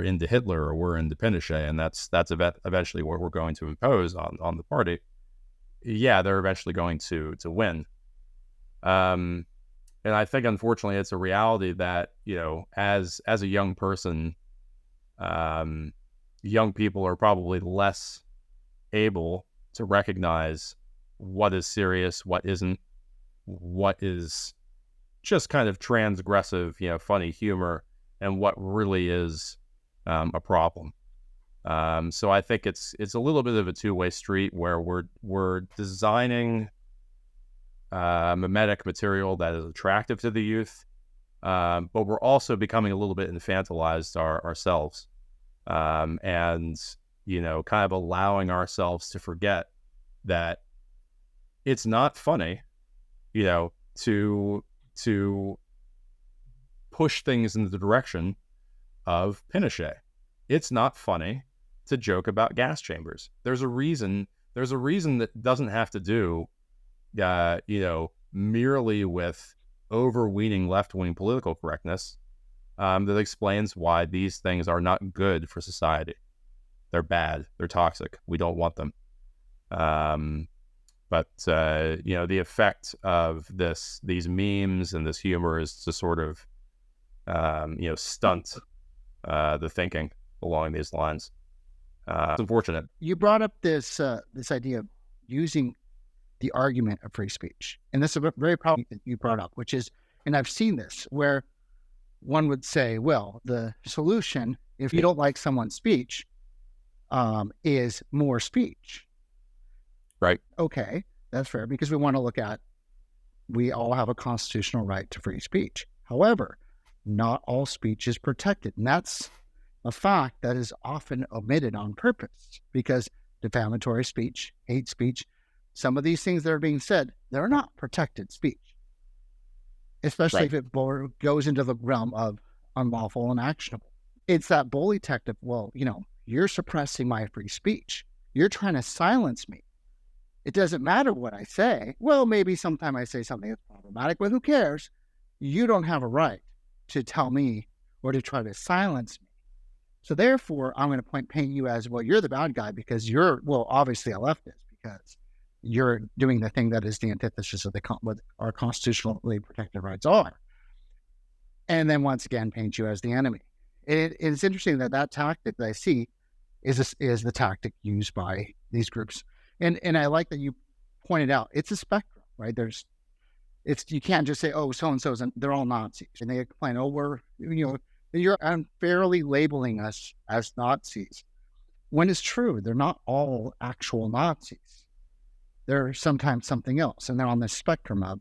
into Hitler or we're into Pinochet, and that's eventually what we're going to impose on the party. Yeah, they're eventually going to win. And I think, unfortunately, it's a reality that, as a young person, young people are probably less able to recognize what is serious, what isn't, what is just kind of transgressive, funny humor, and what really is a problem. So I think it's a little bit of a two-way street where we're designing mimetic material that is attractive to the youth, but we're also becoming a little bit infantilized ourselves, and kind of allowing ourselves to forget that it's not funny, to push things in the direction of Pinochet. It's not funny to joke about gas chambers. There's a reason that doesn't have to do, merely with overweening left-wing political correctness, that explains why these things are not good for society. They're bad. They're toxic. We don't want them. But the effect of these memes and this humor is to sort of, stunt the thinking along these lines. It's unfortunate. You brought up this idea of using the argument of free speech, and this is a very problem that you brought up, which is, and I've seen this where one would say, well, the solution, if you don't like someone's speech, is more speech. Right. Okay, that's fair, because we all have a constitutional right to free speech. However, not all speech is protected. And that's a fact that is often omitted on purpose, because defamatory speech, hate speech, some of these things that are being said, they're not protected speech, especially if it goes into the realm of unlawful and actionable. It's that bully tactic. Well, you're suppressing my free speech. You're trying to silence me. It doesn't matter what I say. Well, maybe sometime I say something that's problematic, but who cares? You don't have a right to tell me or to try to silence me. So therefore, I'm going to paint you as, well, you're the bad guy because you're obviously a leftist, because you're doing the thing that is the antithesis of what our constitutionally protected rights are. And then once again, paint you as the enemy. It's interesting that tactic that I see is the tactic used by these groups. And I like that you pointed out, it's a spectrum, right? You can't just say, oh, so-and-so's, and they're all Nazis. And they complain, oh, you're unfairly labeling us as Nazis. When it's true, they're not all actual Nazis. They're sometimes something else. And they're on the spectrum of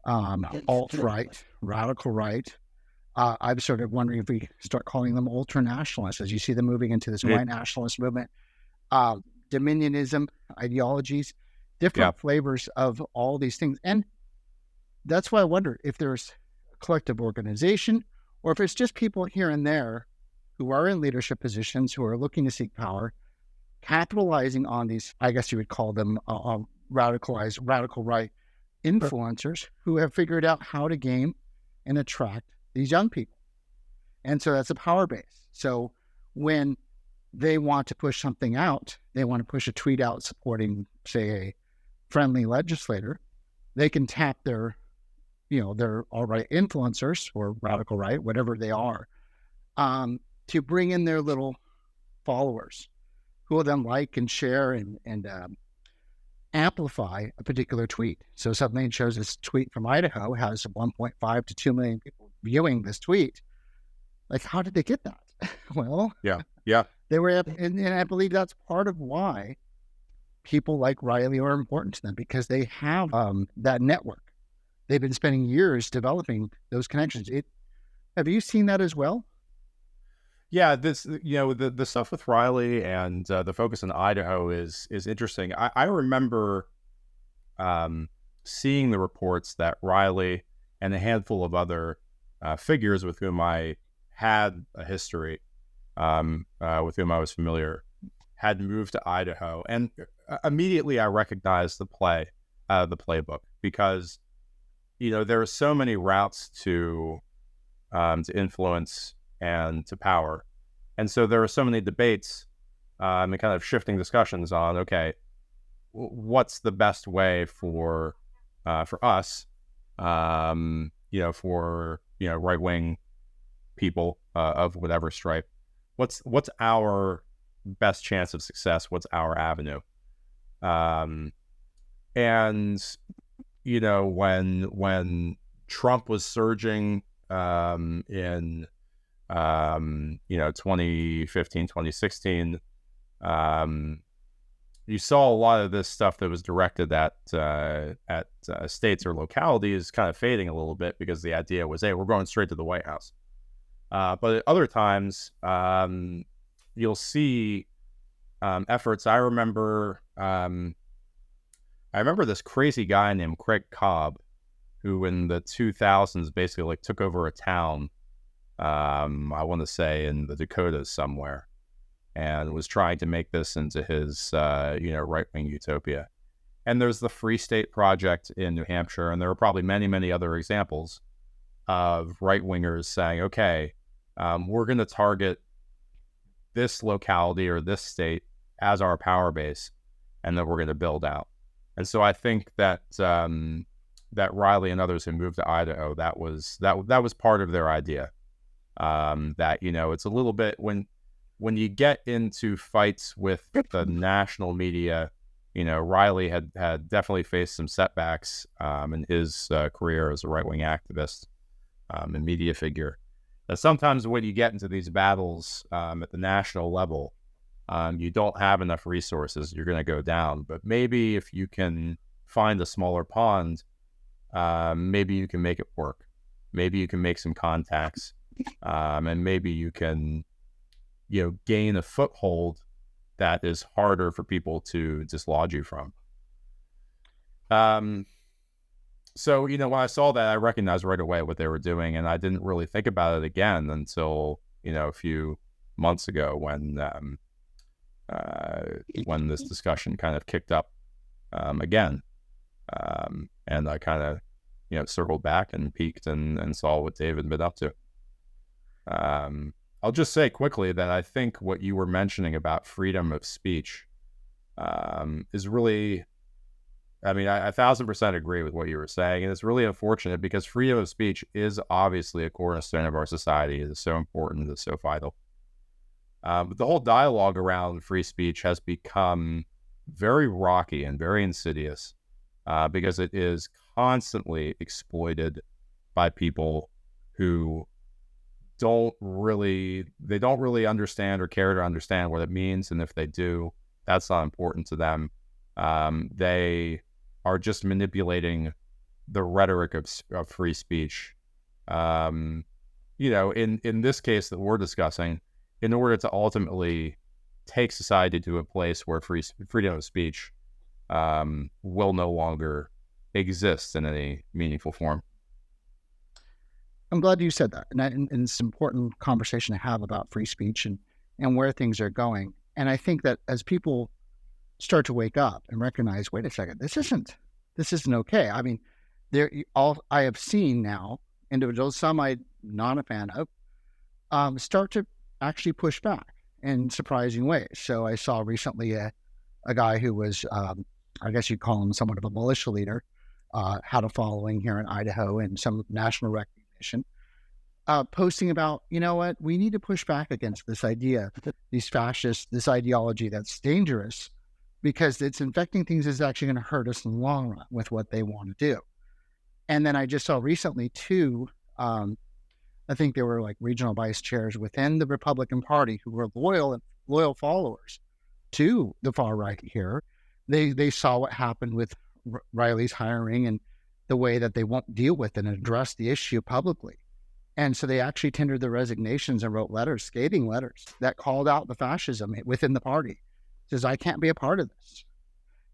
alt-right, radical right. I'm sort of wondering if we start calling them ultra-nationalists, as you see them moving into this white nationalist movement. Dominionism, ideologies, different flavors of all these things. And that's why I wonder if there's a collective organization, or if it's just people here and there who are in leadership positions, who are looking to seek power, capitalizing on these, I guess you would call them radical right influencers who have figured out how to game and attract these young people. And so that's a power base. So when they want to push something out, they want to push a tweet out supporting, say, a friendly legislator, they can tap their alt-right influencers or radical right, whatever they are, to bring in their little followers who will then like and share and amplify a particular tweet. So something shows this tweet from Idaho has 1.5 to 2 million people viewing this tweet. Like, how did they get that? Well, they were, and I believe that's part of why people like Riley are important to them, because they have that network. They've been spending years developing those connections. Have you seen that as well? Yeah, the stuff with Riley and the focus in Idaho is interesting. I remember seeing the reports that Riley and a handful of other figures with whom I had a history, with whom I was familiar, had moved to Idaho, and immediately I recognized the playbook, because there are so many routes to influence and to power, and so there are so many debates and kind of shifting discussions on, okay, what's the best way for us, for right wing people of whatever stripe, what's our best chance of success? What's our avenue? And when Trump was surging in 2015, 2016, you saw a lot of this stuff that was directed at states or localities kind of fading a little bit, because the idea was, hey, we're going straight to the White House. But at other times, you'll see efforts. I remember this crazy guy named Craig Cobb, who in the 2000s basically like took over a town, I want to say in the Dakotas somewhere, and was trying to make this into his right-wing utopia. And there's the Free State Project in New Hampshire, and there are probably many, many other examples of right-wingers saying, okay, we're going to target this locality or this state as our power base, and then we're going to build out. And so I think that that Riley and others who moved to Idaho, that was part of their idea. That it's a little bit when you get into fights with the national media. Riley had definitely faced some setbacks in his career as a right-wing activist and media figure. That sometimes when you get into these battles at the national level, you don't have enough resources, you're going to go down. But maybe if you can find a smaller pond, maybe you can make it work. Maybe you can make some contacts, and maybe you can, gain a foothold that is harder for people to dislodge you from. So, when I saw that, I recognized right away what they were doing, and I didn't really think about it again until, a few months ago when this discussion kind of kicked up again. And I kind of, circled back and peeked and saw what David had been up to. I'll just say quickly that I think what you were mentioning about freedom of speech is really, I 1,000% agree with what you were saying. And it's really unfortunate because freedom of speech is obviously a cornerstone of our society. It is so important. It's so vital. But the whole dialogue around free speech has become very rocky and very insidious because it is constantly exploited by people who don't really understand or care to understand what it means. And if they do, that's not important to them. They are just manipulating the rhetoric of free speech. In this case that we're discussing, in order to ultimately take society to a place where freedom of speech will no longer exist in any meaningful form. I'm glad you said that. And it's an important conversation to have about free speech and where things are going. And I think that as people start to wake up and recognize, wait a second, this isn't okay. I have seen now individuals, some I'm not a fan of, start to actually push back in surprising ways. So I saw recently a guy who was, I guess you'd call him somewhat of a militia leader, had a following here in Idaho and some national recognition, posting about, what, we need to push back against this idea, these fascists, this ideology that's dangerous because it's infecting things that's actually going to hurt us in the long run with what they want to do. And then I just saw recently too, I think there were like regional vice chairs within the Republican Party who were loyal followers to the far right here. They saw what happened with Riley's hiring and the way that they won't deal with it and address the issue publicly. And so they actually tendered their resignations and wrote scathing letters that called out the fascism within the party. Says, I can't be a part of this.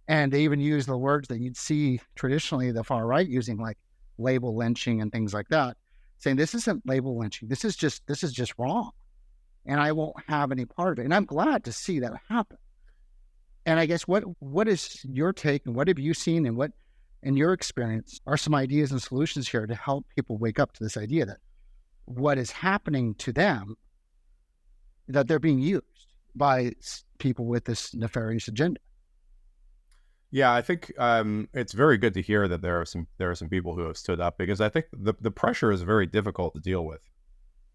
And they even used the words that you'd see traditionally the far right using, like label lynching and things like that, saying this isn't label lynching. This is just wrong. And I won't have any part of it. And I'm glad to see that happen. And I guess what is your take and what have you seen and what in your experience are some ideas and solutions here to help people wake up to this idea that what is happening to them, that they're being used by people with this nefarious agenda? Yeah, I think it's very good to hear that there are some people who have stood up, because I think the pressure is very difficult to deal with.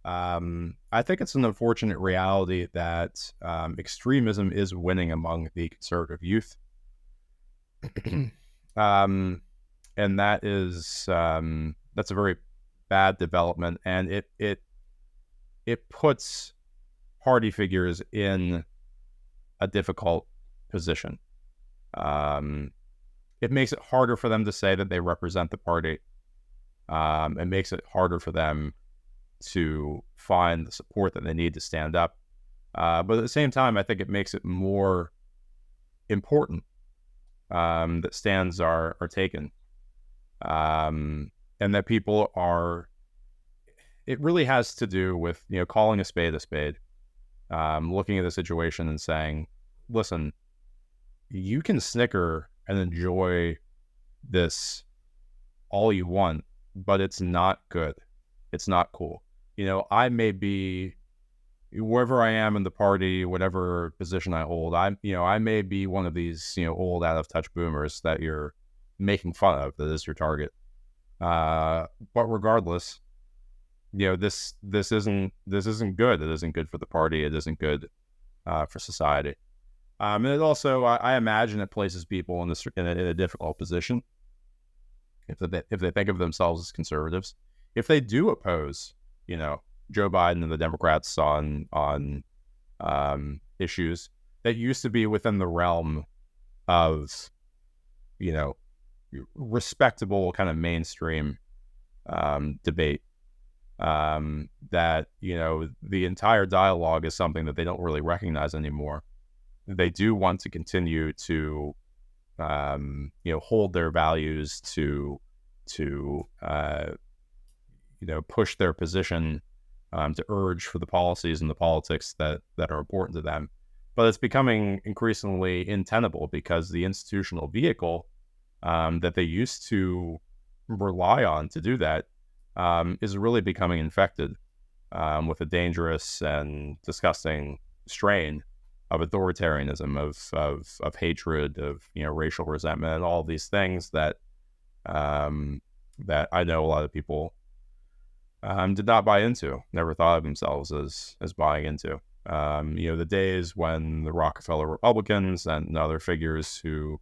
I think it's an unfortunate reality that extremism is winning among the conservative youth. And that's a very bad development, and it puts party figures in a difficult position. It makes it harder for them to say that they represent the party. It makes it harder for them to find the support that they need to stand up. But at the same time, I think it makes it more important that stands are taken, and that people are. It really has to do with calling a spade, looking at the situation and saying, "Listen, you can snicker and enjoy this all you want, but it's not good. It's not cool. I may be wherever I am in the party, whatever position I hold. I may be one of these, old out of touch boomers that you're making fun of, that is your target. But regardless, this isn't good. It isn't good for the party. It isn't good for society. And it also, I imagine, it places people in a difficult position if they think of themselves as conservatives. If they do oppose, Joe Biden and the Democrats on issues that used to be within the realm of, respectable kind of mainstream debate, that, the entire dialogue is something that they don't really recognize anymore. They do want to continue to, hold their values to push their position, to urge for the policies and the politics that are important to them. But it's becoming increasingly untenable because the institutional vehicle that they used to rely on to do that is really becoming infected with a dangerous and disgusting strain of authoritarianism, of hatred, of racial resentment, and all these things that that I know a lot of people did not buy into, never thought of themselves as buying into. The days when the Rockefeller Republicans and other figures who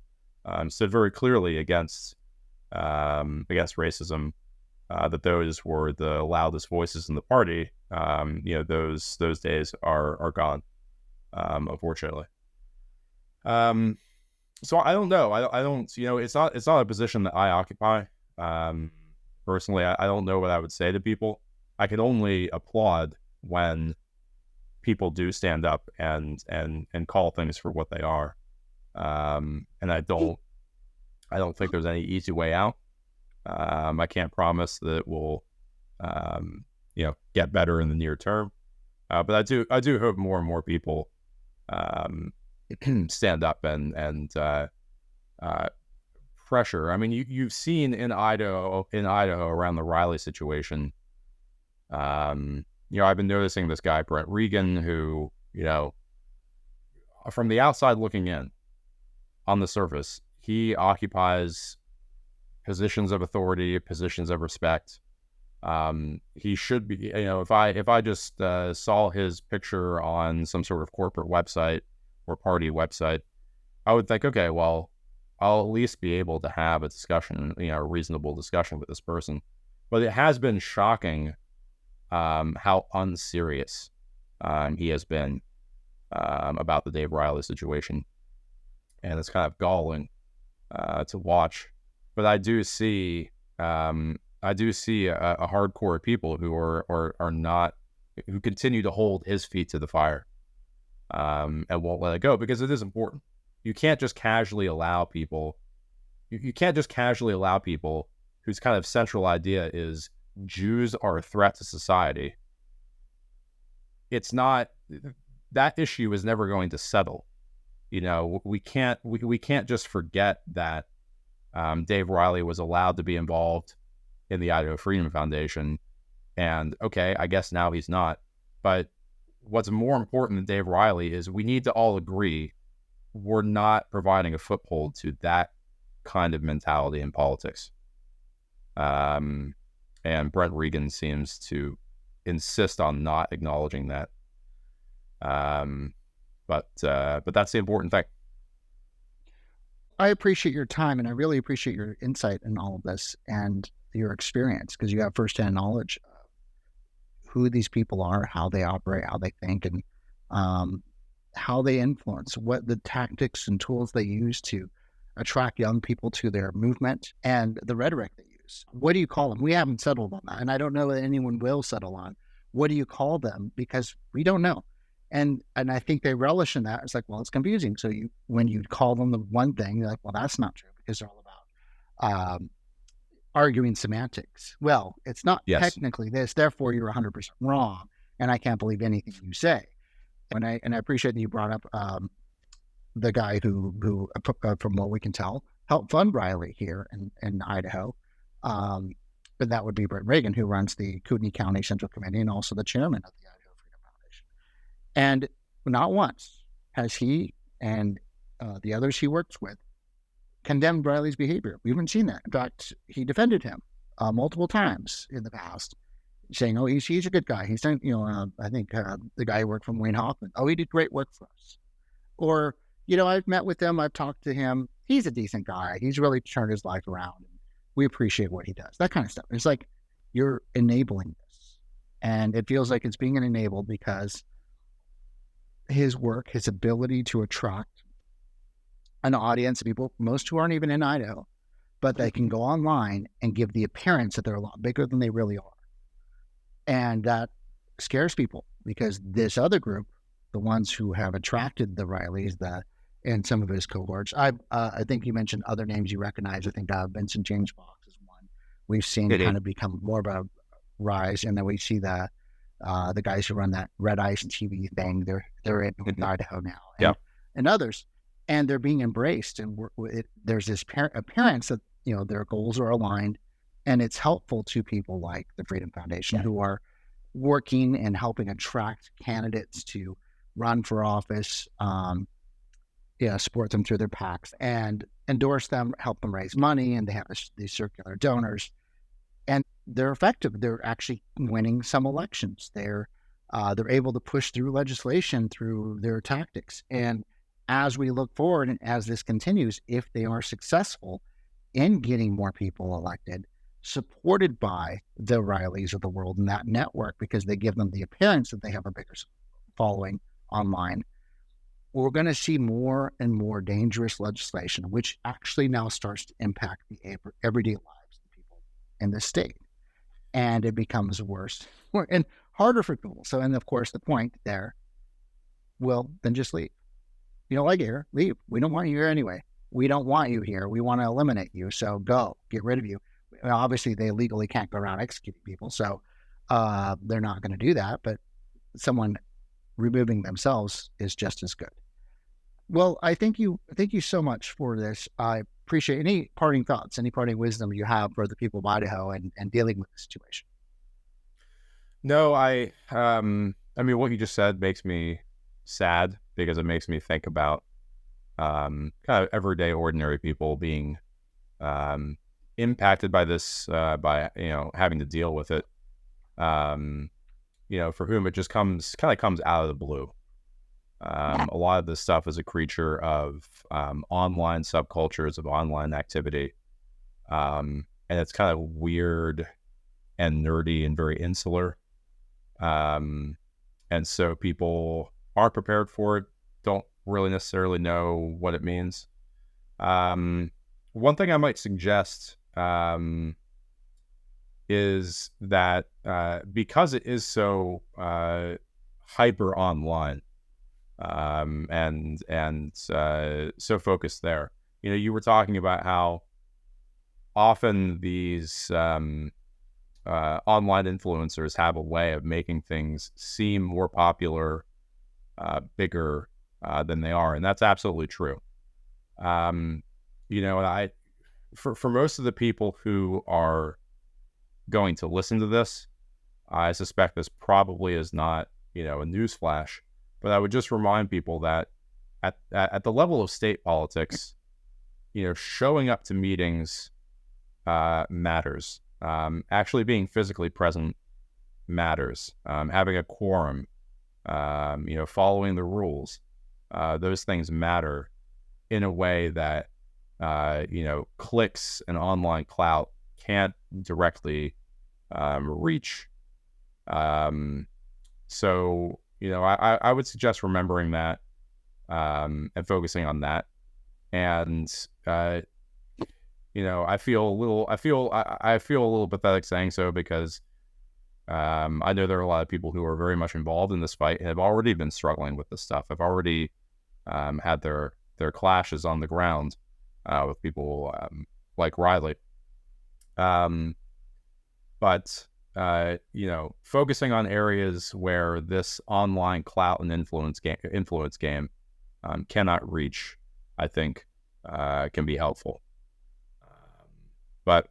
stood very clearly against racism, that those were the loudest voices in the party. Those days are gone, unfortunately. So I don't know. I don't. It's not a position that I occupy. Personally, I don't know what I would say to people. I can only applaud when people do stand up and call things for what they are. And I don't think there's any easy way out. I can't promise that it will, get better in the near term. But I do hope more and more people stand up and pressure. I mean, you've seen in Idaho around the Riley situation. I've been noticing this guy Brent Regan, who, from the outside looking in, on the surface, he occupies positions of authority, positions of respect. He should be, if I just saw his picture on some sort of corporate website or party website, I would think, okay, well, I'll at least be able to have a discussion, a reasonable discussion with this person. But it has been shocking how unserious he has been about the Dave Riley situation. And it's kind of galling to watch. But I do see a hardcore people who are not, who continue to hold his feet to the fire and won't let it go, because it is important. You can't just casually allow people. You can't just casually allow people whose kind of central idea is Jews are a threat to society. It's not, that issue is never going to settle. We can't just forget that Dave Riley was allowed to be involved in the Idaho Freedom Foundation, and okay, I guess now he's not. But what's more important than Dave Riley is we need to all agree we're not providing a foothold to that kind of mentality in politics. And Brent Regan seems to insist on not acknowledging that. But that's the important thing. I appreciate your time, and I really appreciate your insight in all of this and your experience, because you have firsthand knowledge of who these people are, how they operate, how they think, and how they influence, what the tactics and tools they use to attract young people to their movement, and the rhetoric they use. What do you call them? We haven't settled on that, and I don't know that anyone will settle on what do you call them, because we don't know. And I think they relish in that. It's like, well, it's confusing. So when you call them the one thing, you're like, well, that's not true, because they're all about arguing semantics. Well, it's not technically this, therefore you're 100% wrong, and I can't believe anything you say. And I appreciate that you brought up the guy who from what we can tell, helped fund Riley here in Idaho. But that would be Brett Reagan, who runs the Kootenai County Central Committee and also the chairman of the Idaho Freedom Foundation. And not once has he and the others he works with condemned Riley's behavior. We haven't seen that. In fact, he defended him multiple times in the past, saying, "Oh, he's a good guy. He's done, I think the guy who worked for Wayne Hoffman. Oh, he did great work for us." Or, I've met with him. I've talked to him. He's a decent guy. He's really turned his life around. And we appreciate what he does. That kind of stuff. It's like you're enabling this, and it feels like it's being enabled because his work, his ability to attract an audience of people, most who aren't even in Idaho, but they can go online and give the appearance that they're a lot bigger than they really are. And that scares people, because this other group, the ones who have attracted the Rileys, and some of his cohorts, I think you mentioned other names you recognize. I think Vincent James Fox is one we've seen kind of become more of a rise. And then we see the guys who run that Red Ice TV thing. They're in Idaho now, and others. And they're being embraced, and there's this appearance that their goals are aligned, and it's helpful to people like the Freedom Foundation who are working and helping attract candidates to run for office, support them through their PACs and endorse them, help them raise money, and they have these circular donors, and they're effective. They're actually winning some elections. They're able to push through legislation through their tactics. And as we look forward and as this continues, if they are successful in getting more people elected, supported by the Rileys of the world and that network, because they give them the appearance that they have a bigger following online, we're going to see more and more dangerous legislation, which actually now starts to impact the everyday lives of the people in the state. And it becomes worse and harder for people. So, and of course, the point there, well, then just leave. You don't like it here, leave. We don't want you here anyway. We don't want you here. We want to eliminate you. So go, get rid of you. Well, obviously, they legally can't go around executing people. So they're not going to do that. But someone removing themselves is just as good. Well, I thank you so much for this. I appreciate any parting thoughts, any parting wisdom you have for the people of Idaho and dealing with the situation. No, I mean, what you just said makes me sad, because it makes me think about kind of everyday ordinary people being impacted by this, by having to deal with it, for whom it just comes out of the blue. A lot of this stuff is a creature of online subcultures, of online activity, and it's kind of weird and nerdy and very insular, and so people aren't prepared for it, don't really necessarily know what it means. One thing I might suggest is that because it is so hyper online, and so focused there, you were talking about how often these online influencers have a way of making things seem more popular, bigger than they are, and that's absolutely true. And for most of the people who are going to listen to this, I suspect this probably is not a newsflash, but I would just remind people that at the level of state politics, showing up to meetings matters. Actually being physically present matters. Having a quorum, following the rules, those things matter in a way that, clicks and online clout can't directly reach. So I would suggest remembering that, and focusing on that. And I feel a little pathetic saying so, because I know there are a lot of people who are very much involved in this fight and have already been struggling with this stuff. Have already had their clashes on the ground with people like Riley. But focusing on areas where this online clout and influence game cannot reach, I think, can be helpful. But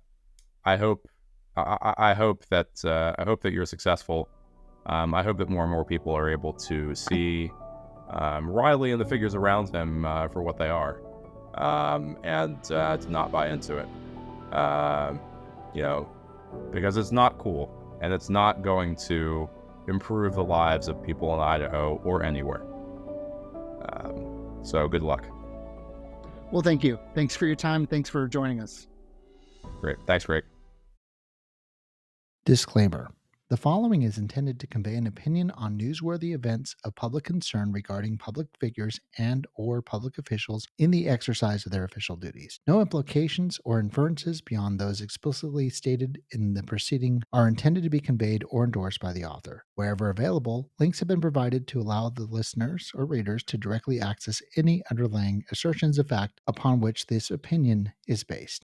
I hope that you're successful. I hope that more and more people are able to see Riley and the figures around him for what they are, and to not buy into it. Because it's not cool, and it's not going to improve the lives of people in Idaho or anywhere. So good luck. Well, thank you. Thanks for your time. Thanks for joining us. Great. Thanks, Greg. Disclaimer. The following is intended to convey an opinion on newsworthy events of public concern regarding public figures and or public officials in the exercise of their official duties. No implications or inferences beyond those explicitly stated in the proceeding are intended to be conveyed or endorsed by the author. Wherever available, links have been provided to allow the listeners or readers to directly access any underlying assertions of fact upon which this opinion is based.